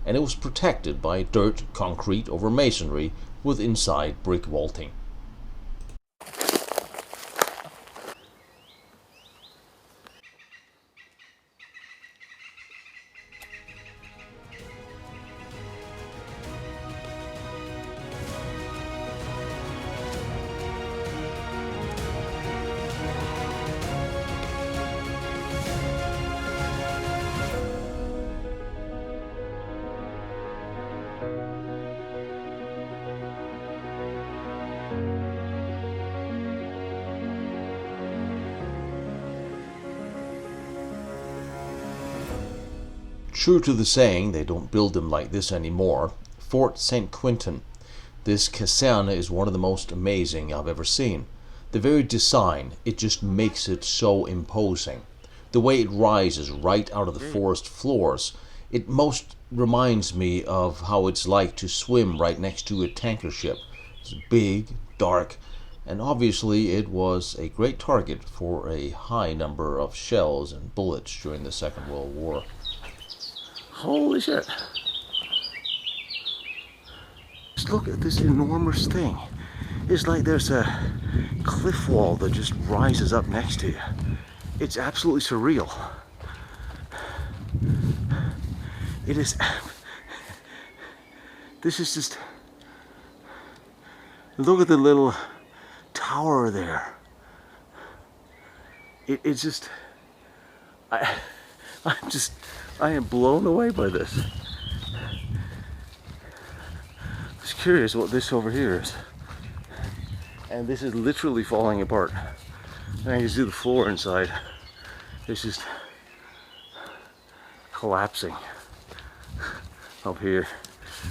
and it was protected by dirt, concrete over masonry with inside brick vaulting. True to the saying, they don't build them like this anymore, Fort St. Quintin, This caserne is one of the most amazing I've ever seen. The very design, it just makes it so imposing. The way it rises right out of the forest floors, it most reminds me of how it's like to swim right next to a tanker ship. It's big, dark, and obviously it was a great target for a high number of shells and bullets during the Second World War. Holy shit. Just look at this enormous thing. It's like there's a cliff wall that just rises up next to you. It's absolutely surreal. It is. This is just. Look at the little tower there. It's just. I am blown away by this. I'm just curious what this over here is. And this is literally falling apart. And I can see the floor inside. It's just collapsing up here.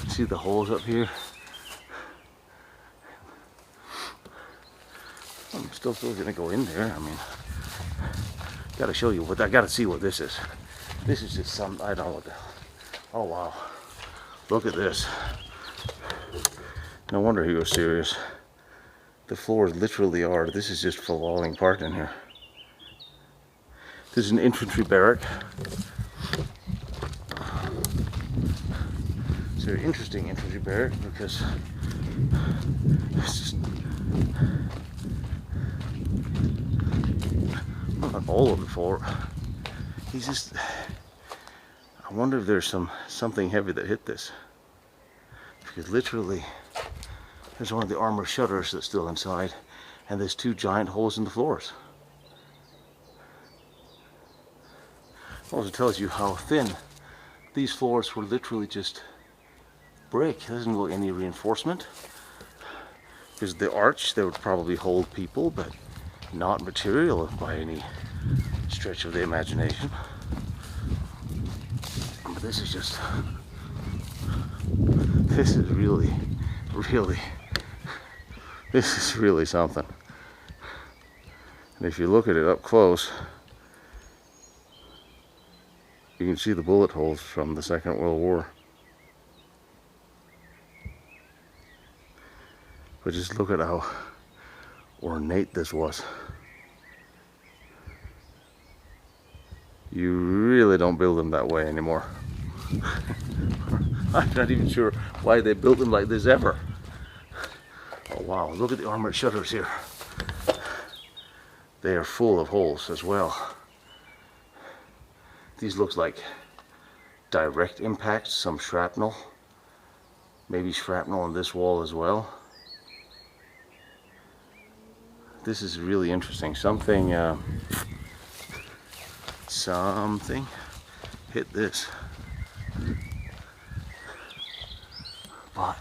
See the holes up here? I'm still gonna go in there. I mean, gotta show you what I gotta see what this is. This is just some, I don't know what the hell. Oh wow. Look at this. No wonder he was serious. The floors literally are. This is just falling apart in here. This is an infantry barrack. It's a very interesting infantry barrack because it's just not all of the floor. He's just. I wonder if there's something heavy that hit this, because literally there's one of the armor shutters that's still inside, and there's two giant holes in the floors. Also tells you how thin these floors were. Literally just brick. There doesn't look any reinforcement. Because the arch, they would probably hold people, but not material by any stretch of the imagination. But this is just, this is really this is really something. And if you look at it up close, you can see the bullet holes from the Second World War. But just look at how ornate this was. You really don't build them that way anymore. I'm not even sure why they built them like this ever. Oh wow, look at the armored shutters here. They are full of holes as well. These looks like direct impacts, some shrapnel. Maybe shrapnel on this wall as well. This is really interesting. Something hit this. But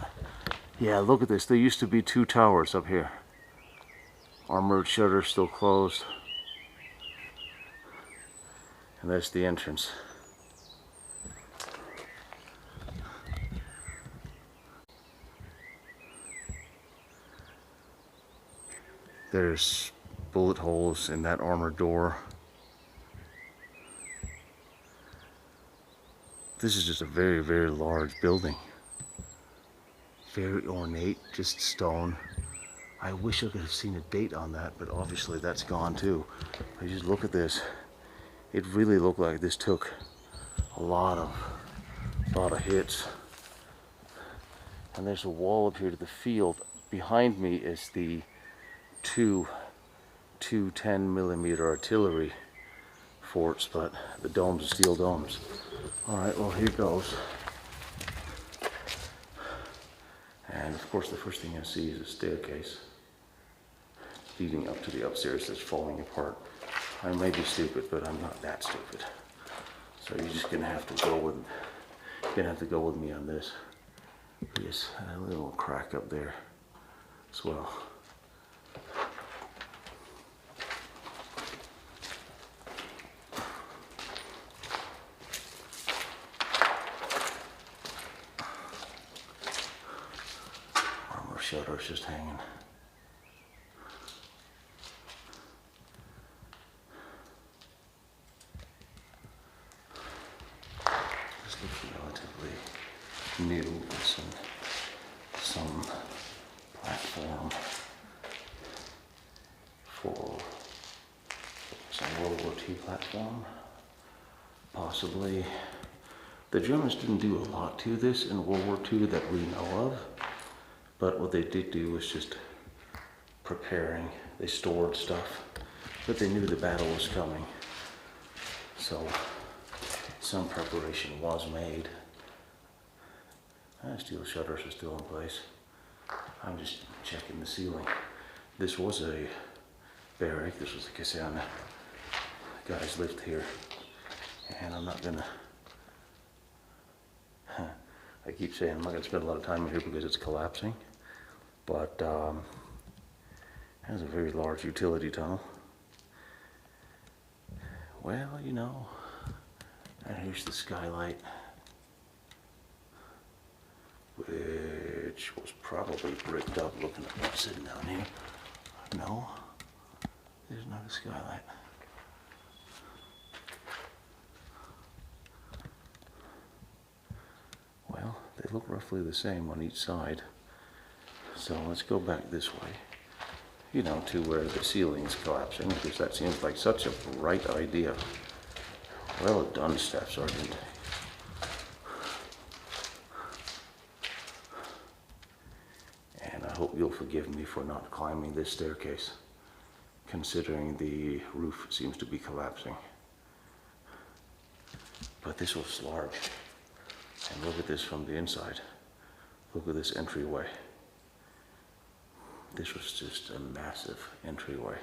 yeah, look at this. There used to be two towers up here. Armored shutters still closed. And there's the entrance. There's bullet holes in that armored door. This is just a very, very large building. Very ornate, just stone. I wish I could have seen a date on that, but obviously that's gone too. But just look at this. It really looked like this took a lot of hits. And there's a wall up here to the field. Behind me is the two 10mm artillery forts, but the domes are steel domes. Alright, well here goes. And of course the first thing I see is a staircase leading up to the upstairs that's falling apart. I may be stupid, but I'm not that stupid. So you're just gonna have to go with me on this. Yes, a little crack up there as well. shutter's just hanging. This looks relatively new with some platform for some World War II platform, possibly. The Germans didn't do a lot to this in World War II that we know of, but what they did do was just preparing. They stored stuff, but they knew the battle was coming, so some preparation was made. Steel shutters are still in place. I'm just checking the ceiling. This was a barrack. This was a Kaserne. Guys lived here, and I'm not gonna. I keep saying I'm not gonna spend a lot of time in here because it's collapsing, but it has a very large utility tunnel. Well, you know, and here's the skylight, which was probably bricked up. Looking at what's sitting down here. No, there's not a skylight. Well, they look roughly the same on each side. So let's go back this way, you know, to where the ceiling's collapsing, because that seems like such a bright idea. Well done, Staff Sergeant. And I hope you'll forgive me for not climbing this staircase, considering the roof seems to be collapsing. But this was large. And look at this from the inside. Look at this entryway. This was just a massive entryway.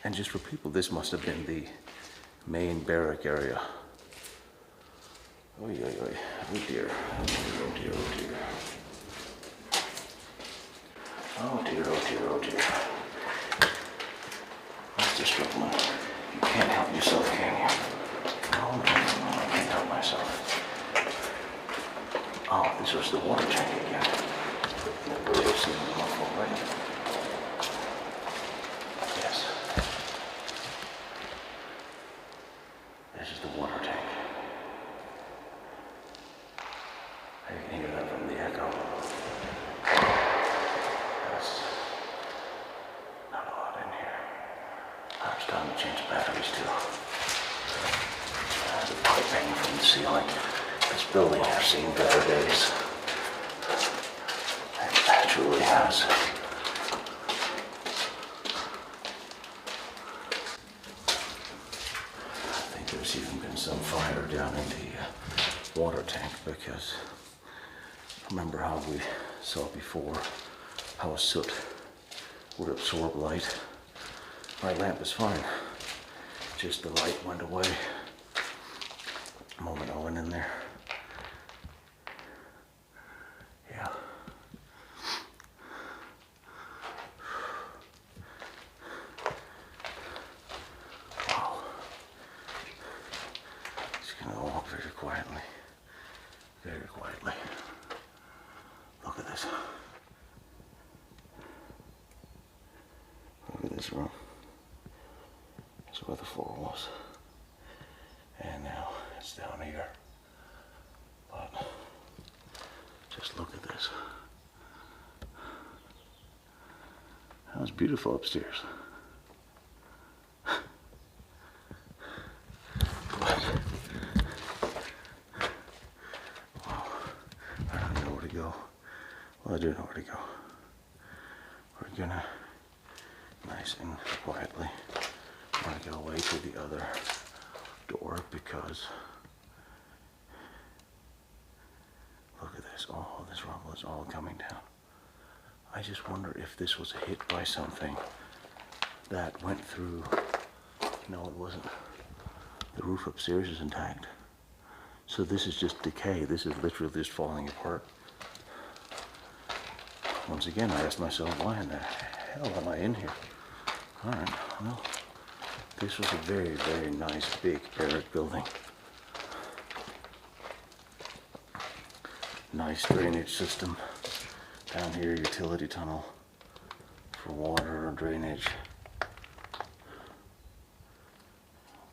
And just for people, this must have been the main barrack area. Oh, yeah, oh dear, oh dear, oh dear, oh dear. Oh dear, oh dear, oh dear. Mr. Struckmann, you can't help yourself, can you? No, I can't help myself. Oh, this was the water tank again. You've seen them off already. Yes. This is the water tank. You can hear that from the echo. That's not a lot in here. It's time to change batteries too. The pipe hanging from the ceiling. This building has seen better days. It truly has. I think there's even been some fire down in the water tank, because remember how we saw before how a soot would absorb light. My lamp is fine. Just the light went away the moment I went in there. Yeah. Wow. Just gonna walk very quietly. Very quietly. Look at this. Look at this room. That's where the floor was. And now it's down here. But just look at this. That was beautiful upstairs. Wow. I don't know where to go. Well, I do know where to go. We're gonna, nice and quietly, go away to the other door, because look at this. Oh, this rubble is all coming down. I just wonder if this was hit by something that went through. No, it wasn't. The roof upstairs is intact. So this is just decay. This is literally just falling apart. Once again, I asked myself, why in the hell am I in here? All right, well, this was a very, very nice big barrack building. Nice drainage system. Down here, utility tunnel for water or drainage.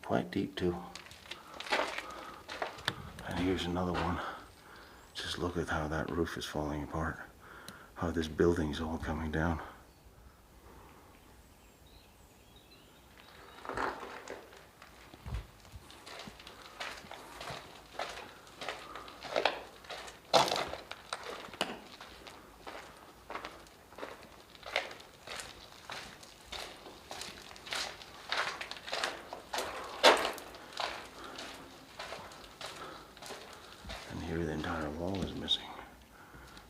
Quite deep too. And here's another one. Just look at how that roof is falling apart. How this building's all coming down. Here the entire wall is missing.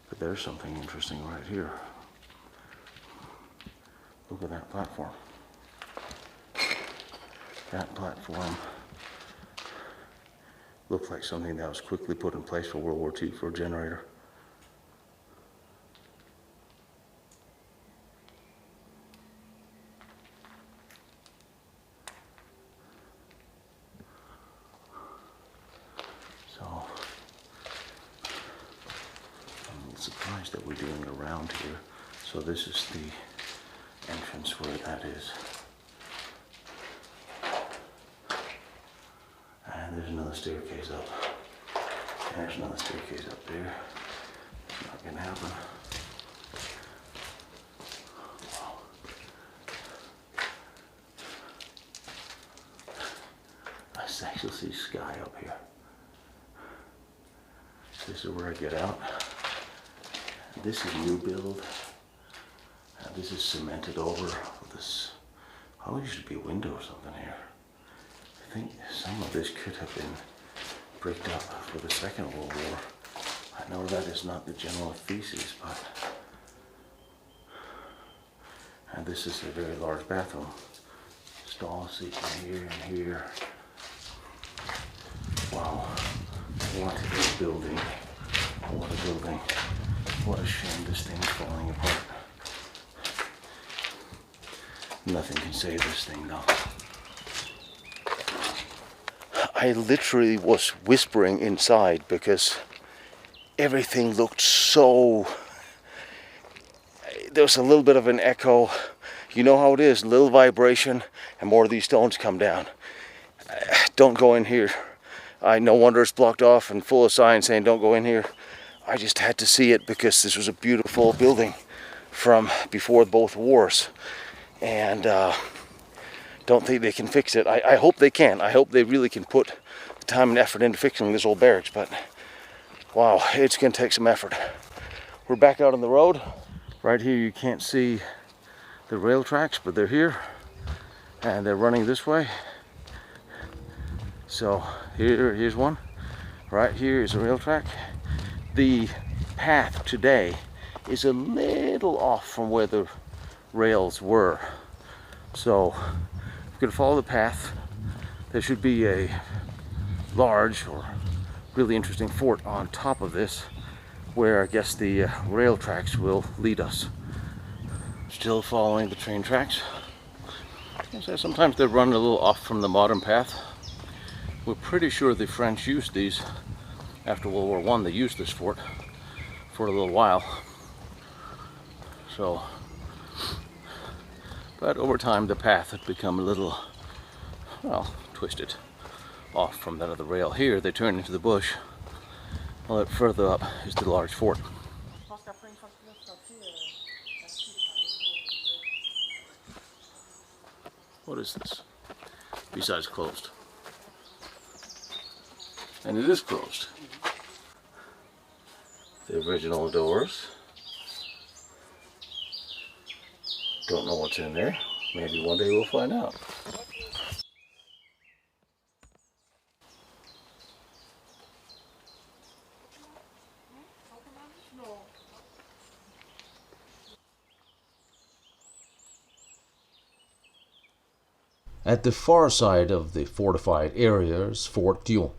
But there's something interesting right here. Look at that platform. That platform looked like something that was quickly put in place for World War II for a generator. So surprised that we're doing a round here. So this is the entrance where that is. And there's another staircase up. There's another staircase up there. It's not gonna happen. Wow. I actually see sky up here. This is where I get out. This is new build. This is cemented over with this. Oh, there should be a window or something here. I think some of this could have been bricked up for the Second World War. I know that is not the general thesis, but. And this is a very large bathroom. Stall seat in here and here. Wow. What a building. What a building. What a shame this thing's falling apart. Nothing can save this thing though. I literally was whispering inside because everything looked so... There was a little bit of an echo. You know how it is, a little vibration and more of these stones come down. Don't go in here. No wonder it's blocked off and full of signs saying don't go in here. I just had to see it because this was a beautiful building from before both wars. And don't think they can fix it. I hope they can. I hope they really can put the time and effort into fixing this old barracks. But wow, it's going to take some effort. We're back out on the road. Right here you can't see the rail tracks, but they're here. And they're running this way. So here's one. Right here is a rail track. The path today is a little off from where the rails were. So we're going to follow the path. There should be a large or really interesting fort on top of this where I guess the rail tracks will lead us. Still following the train tracks. So sometimes they run a little off from the modern path. We're pretty sure the French used these after World War I. They used this fort for a little while. So, but over time the path had become a little, well, twisted off from that other rail. Here they turn into the bush. A little further up is the large fort. What is this? Besides closed. And it is closed. The original doors. Don't know what's in there. Maybe one day we'll find out. At the far side of the fortified area is Fort Diou.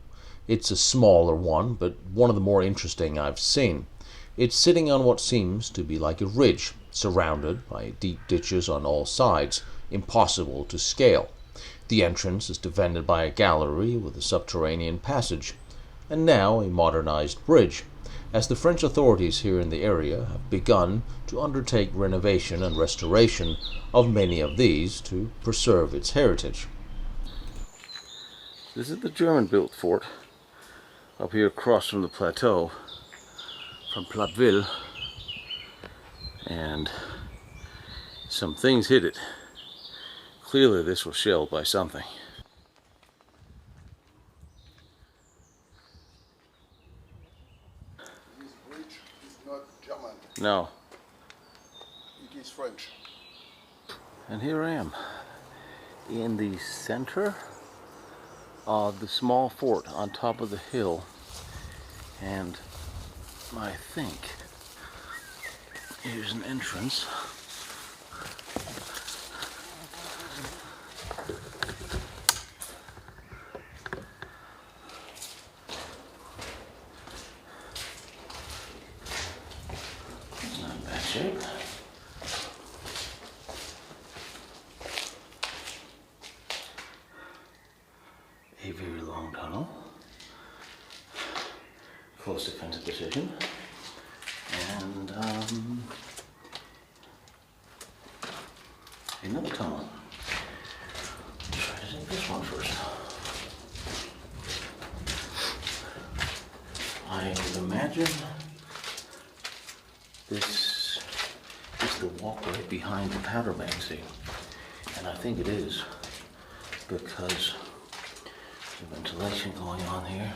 It's a smaller one, but one of the more interesting I've seen. It's sitting on what seems to be like a ridge, surrounded by deep ditches on all sides, impossible to scale. The entrance is defended by a gallery with a subterranean passage, and now a modernized bridge. as the French authorities here in the area have begun to undertake renovation and restoration of many of these to preserve its heritage. This is the German-built fort up here across from the plateau, from Platteville, and some things hit it. Clearly this was shelled by something. This bridge is not German, No. it is French. And here I am in the center of the small fort on top of the hill, and I think here's an entrance. Not in bad shape. A very long tunnel, close defensive position, and another tunnel. Try to take this one first. I would imagine this is the walkway behind the powder magazine, and I think it is because ventilation going on here,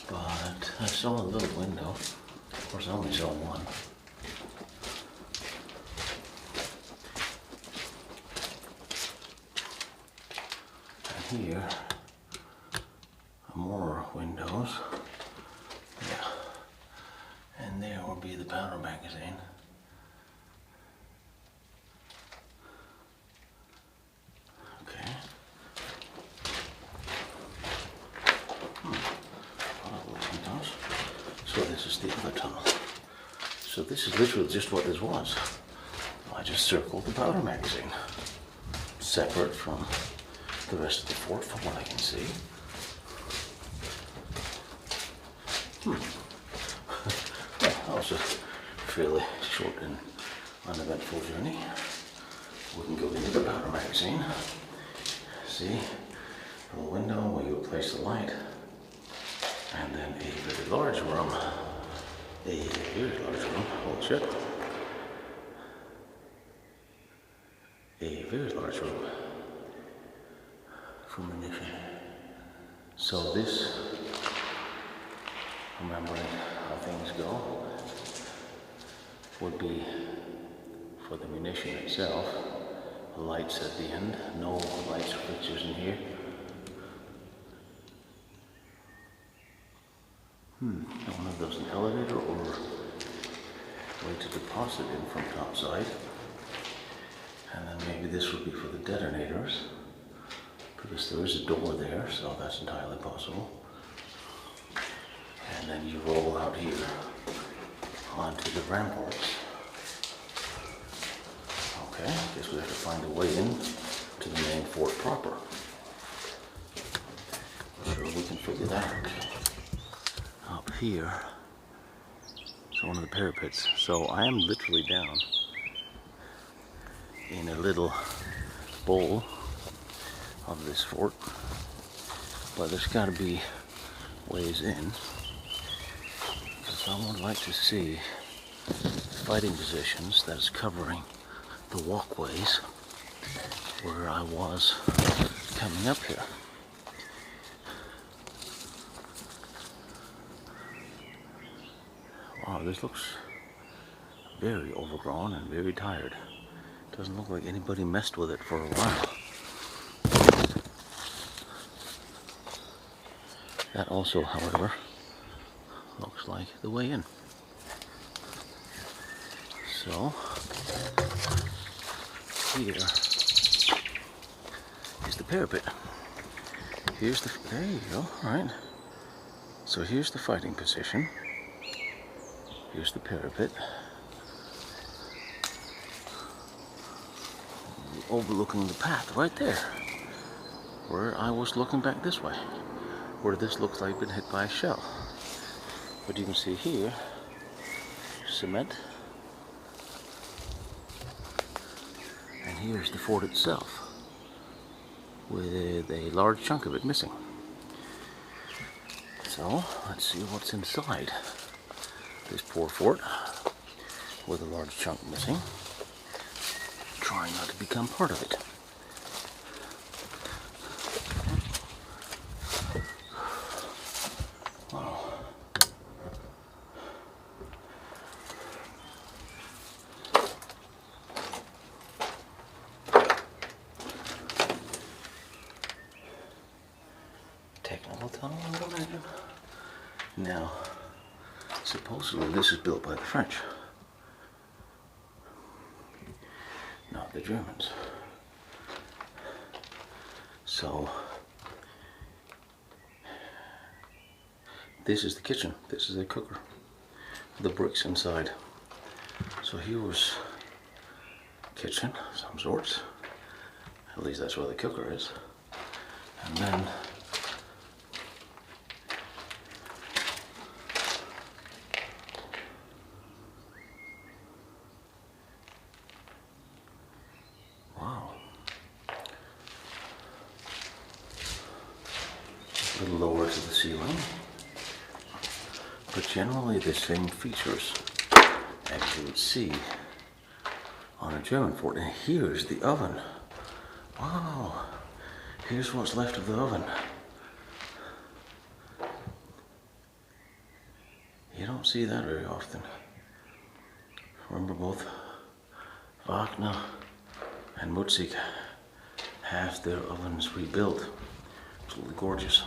but I saw a little window. Of course, I only saw one. And here are more windows. Yeah. And there will be the powder magazine. Okay. So this is the other tunnel. So this is literally just what this was. I just circled the powder magazine, separate from the rest of the fort from what I can see. Yeah, that was a fairly short and uneventful journey. We can go into the powder magazine. See, a little window where you would place the light. And then a very large room. A very large room. Holy shit. A very large room for munition. So this, remembering how things go, would be for the munition itself. Lights at the end. No lights or fixtures in here. I don't know if there's an elevator or way to deposit in from topside. And then maybe this would be for the detonators, because there is a door there, so that's entirely possible. And then you roll out here onto the ramparts. Okay, I guess we have to find a way in to the main fort proper. I'm sure we can figure that out. Up here, so one of the parapets. So I am literally down in a little bowl of this fort, but there's got to be ways in, because I would like to see fighting positions that is covering the walkways where I was coming up here. Wow, this looks very overgrown and very tired. Doesn't look like anybody messed with it for a while. That also, however, looks like the way in. So, here is the parapet. Here's the, there you go, alright. So here's the fighting position. Here's the parapet. Overlooking the path right there, where I was looking back this way, where this looks like been hit by a shell. But you can see here, cement. And here's the fort itself, with a large chunk of it missing. So, let's see what's inside this poor fort, with a large chunk missing, trying not to become part of it. Wow. Technical tunnel, I would imagine. Now, supposedly this is built by the French, not the Germans. So, this is the kitchen, this is the cooker, the bricks inside. So here was kitchen of some sorts, at least that's where the cooker is. And then a little lower to the ceiling, but generally the same features as you would see on a German fort. And here's the oven. Wow, here's what's left of the oven. You don't see that very often. Remember, both Wagner and Mutzig have their ovens rebuilt. Absolutely gorgeous.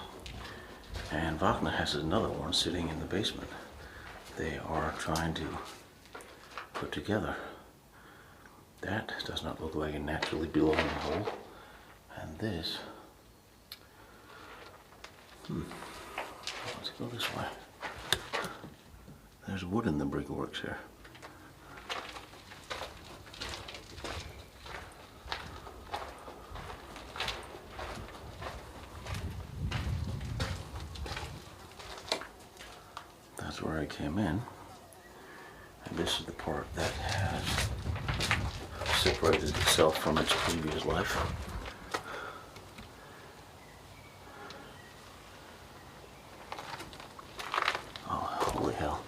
And Wagner has another one sitting in the basement. They are trying to put together. That does not look like a naturally belonging hole. And this, let's go this way. There's wood in the brickworks here. That's where I came in, and this is the part that has separated itself from its previous life. Oh, holy hell.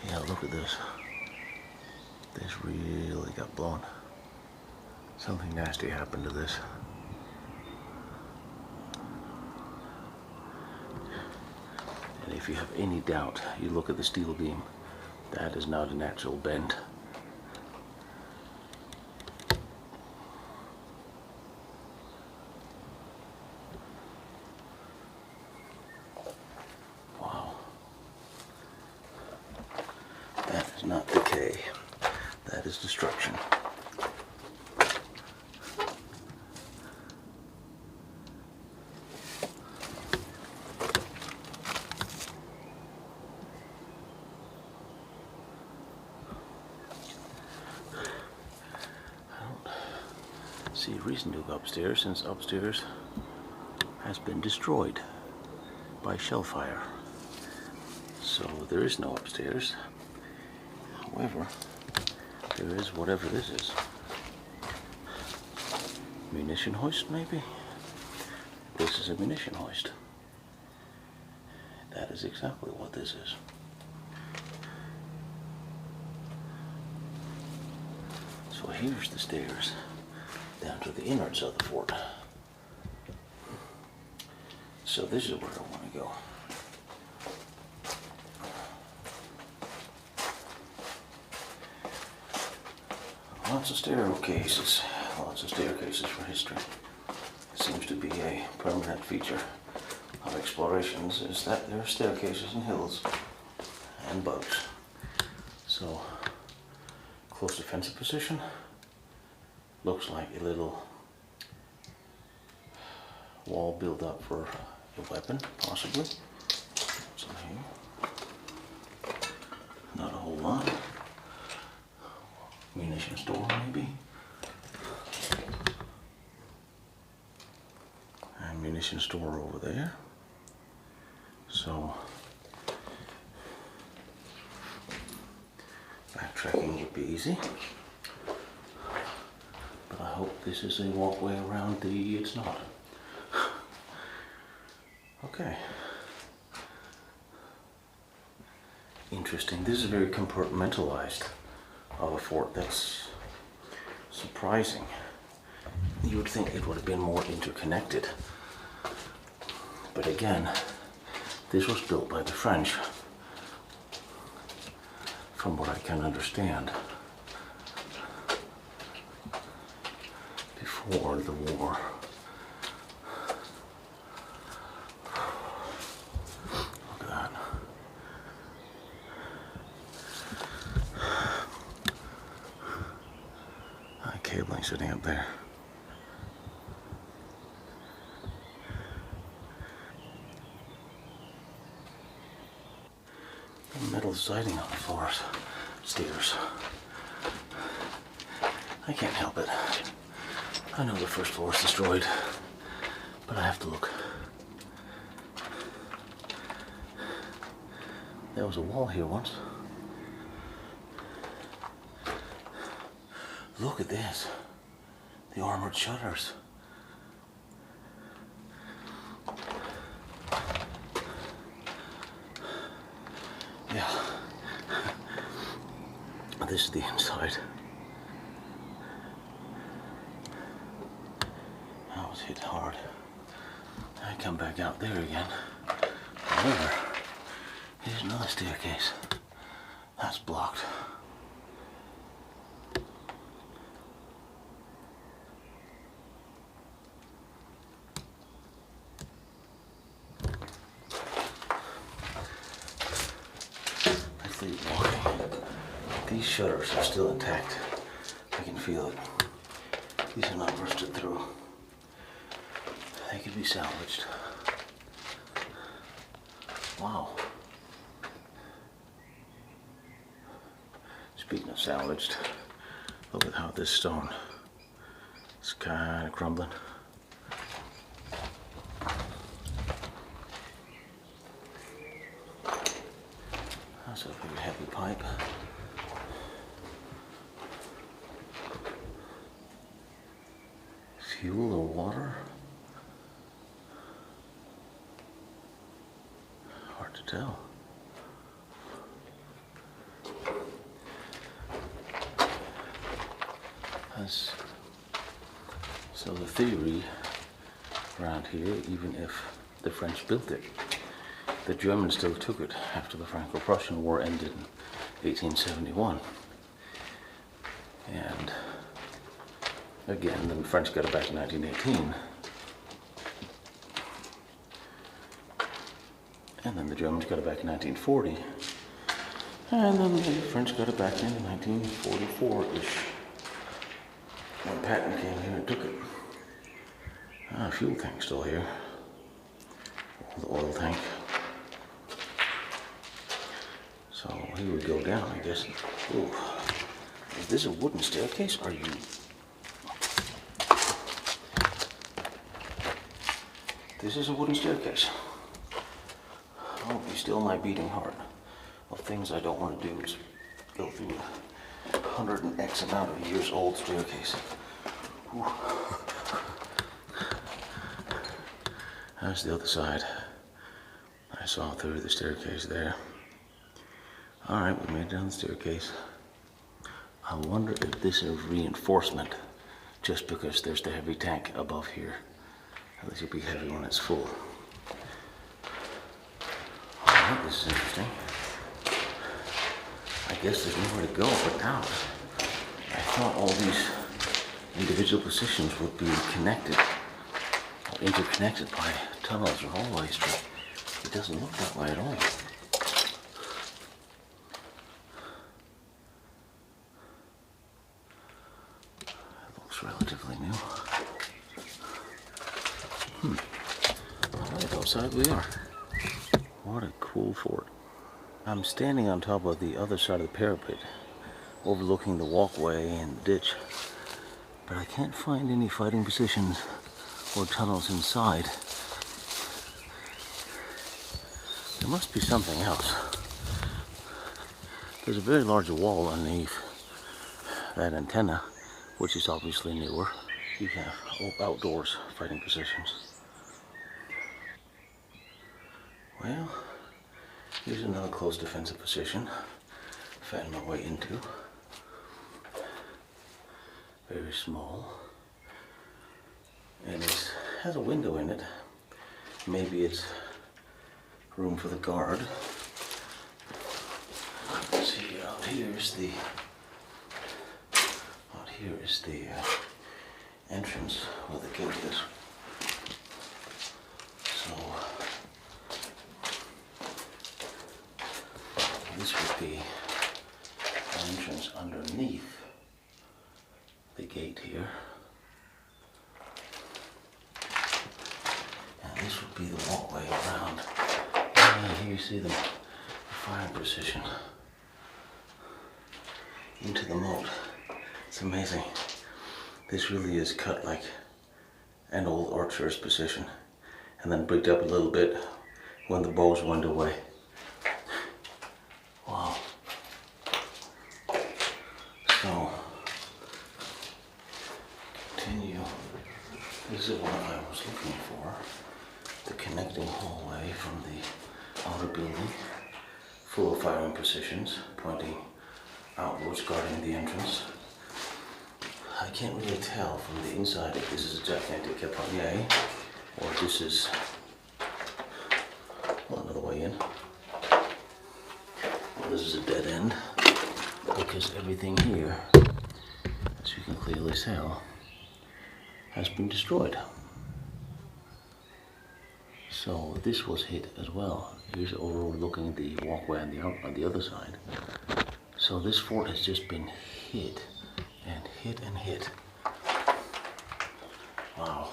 Yeah, look at this. This really got blown. Something nasty happened to this. And if you have any doubt, you look at the steel beam. That is not a natural bend. Wow. That is not decay. That is destruction. See a reason to go upstairs, since upstairs has been destroyed by shell fire. So there is no upstairs. However, there is whatever this is. Munition hoist, maybe? This is a munition hoist. That is exactly what this is. So here's the stairs down to the innards of the fort. So this is where I want to go. Lots of staircases. Lots of staircases for history. It seems to be a permanent feature of explorations, is that there are staircases and hills and bugs. So, close defensive position. Looks like a little wall built up for a weapon, possibly. What's in here? Not a whole lot. Munition store, maybe. And munition store over there. So, trekking would be easy. But I hope this is a walkway around the... it's not. Okay. Interesting. This is very compartmentalized of a fort. That's surprising. You would think it would have been more interconnected. But again, this was built by the French, from what I can understand, before the war. Look at that. Cabling sitting up there. Metal siding on the floors, stairs. I can't help it. I know the first floor is destroyed, but I have to look. There was a wall here once. Look at this. The armored shutters. Yeah. This is the inside. I was hit hard. I come back out there again. However, here's another staircase. That's blocked. These shutters are still intact. I can feel it. These are not rusted through. They could be salvaged. Wow. Speaking of salvaged, look at how this stone is kind of crumbling. That's a pretty heavy pipe. Fuel or water? Hard to tell. So the theory around here, even if the French built it, the Germans still took it after the Franco Prussian War ended in 1871. And again, the French got it back in 1918. And then the Germans got it back in 1940. And then the French got it back in 1944-ish. When Patton came here and took it. Fuel tank still here. The oil tank. So he would go down, I guess. Ooh. Is this a wooden staircase? Are you... This is a wooden staircase. Oh, be still my beating heart. Of things I don't want to do is go through a 100 and X amount of years old staircase. Whew. That's the other side. I saw through the staircase there. Alright, we made it down the staircase. I wonder if this is reinforcement, just because there's the heavy tank above here. At least it'll be heavy when it's full. Alright, this is interesting. I guess there's nowhere to go but out. I thought all these individual positions would be connected, or interconnected by tunnels or hallways, but it doesn't look that way at all. It looks relatively new. Alright, outside we are. What a cool fort. I'm standing on top of the other side of the parapet, overlooking the walkway and the ditch, but I can't find any fighting positions or tunnels inside. There must be something else. There's a very large wall underneath that antenna, which is obviously newer. You have outdoors fighting positions. Well, here's another close defensive position. Found my way into. Very small. And it has a window in it. Maybe it's room for the guard. See, out here is the entrance where the gate is. So this would be an entrance underneath the gate here. And this would be the walkway around. And here you see the firing position into the moat. It's amazing. This really is cut like an old archer's position and then bricked up a little bit when the bows went away. Wow. So, continue. This is what I was looking for. The connecting hallway from the outer building, full of firing positions, pointing outwards, guarding the entrance. I can't really tell from the inside if this is a gigantic caponier or this is, well, another way in. Well, this is a dead end because everything here, as you can clearly tell, has been destroyed. So this was hit as well. Here's overlooking the walkway on the other side. So this fort has just been hit and hit and hit. Wow.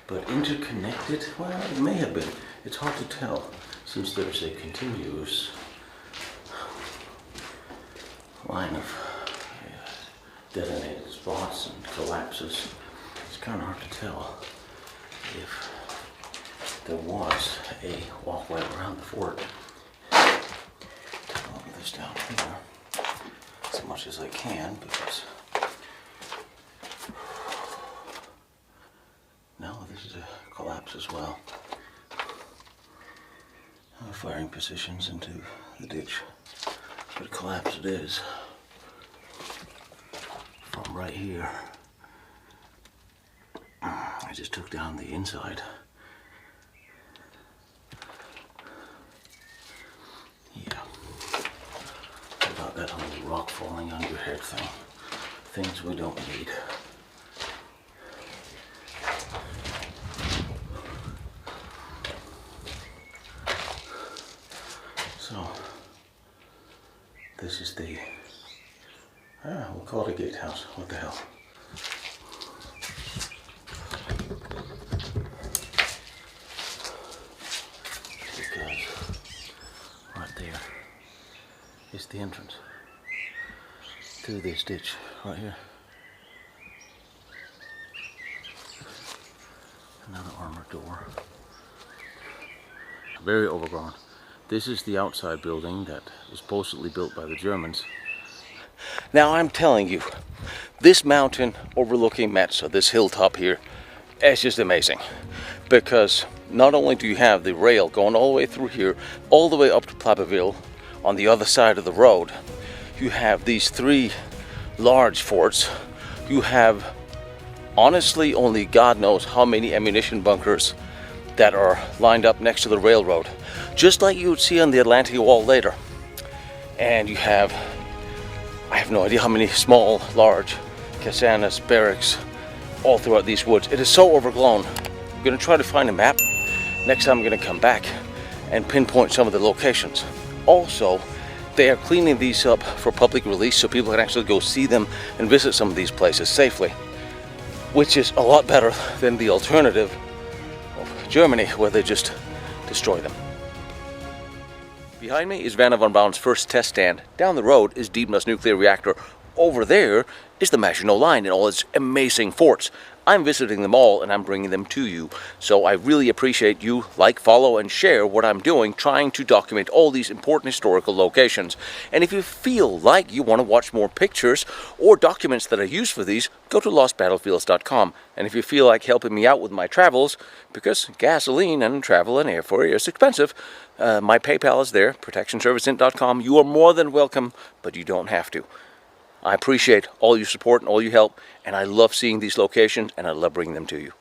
But interconnected? Well, it may have been. It's hard to tell since there's a continuous line of detonated spots and collapses. It's kind of hard to tell if there was a walkway around the fort. Take all of this down here as much as I can because now this is a collapse as well. Firing positions into the ditch, but collapse it is from right here. I just took down the inside. Yeah, about that whole rock falling on your head thing. Things we don't need. So, this is the, we'll call it a gatehouse. What the hell? Because right there is the entrance to this ditch right here. Another armored door. Very overgrown. This is the outside building that was supposedly built by the Germans. Now I'm telling you, this mountain overlooking Metz, so this hilltop here, it's just amazing. Because not only do you have the rail going all the way through here, all the way up to Plappeville on the other side of the road, you have these three large forts. You have, honestly, only God knows how many ammunition bunkers that are lined up next to the railroad, just like you would see on the Atlantic Wall later. And you have, I have no idea how many small, large casernes, barracks, all throughout these woods. It is so overgrown. I'm gonna try to find a map. Next time I'm gonna come back and pinpoint some of the locations. Also, they are cleaning these up for public release so people can actually go see them and visit some of these places safely, which is a lot better than the alternative of Germany, where they just destroy them. Behind me is Vanna von Braun's first test stand. Down the road is Diebner's nuclear reactor. over there is the Maginot Line and all its amazing forts. I'm visiting them all and I'm bringing them to you. So I really appreciate you like, follow, and share what I'm doing, trying to document all these important historical locations. And if you feel like you want to watch more pictures or documents that I use for these, go to lostbattlefields.com. And if you feel like helping me out with my travels, because gasoline and travel and airfare is expensive, my PayPal is there, protectionserviceint.com. You are more than welcome, but you don't have to. I appreciate all your support and all your help, and I love seeing these locations, and I love bringing them to you.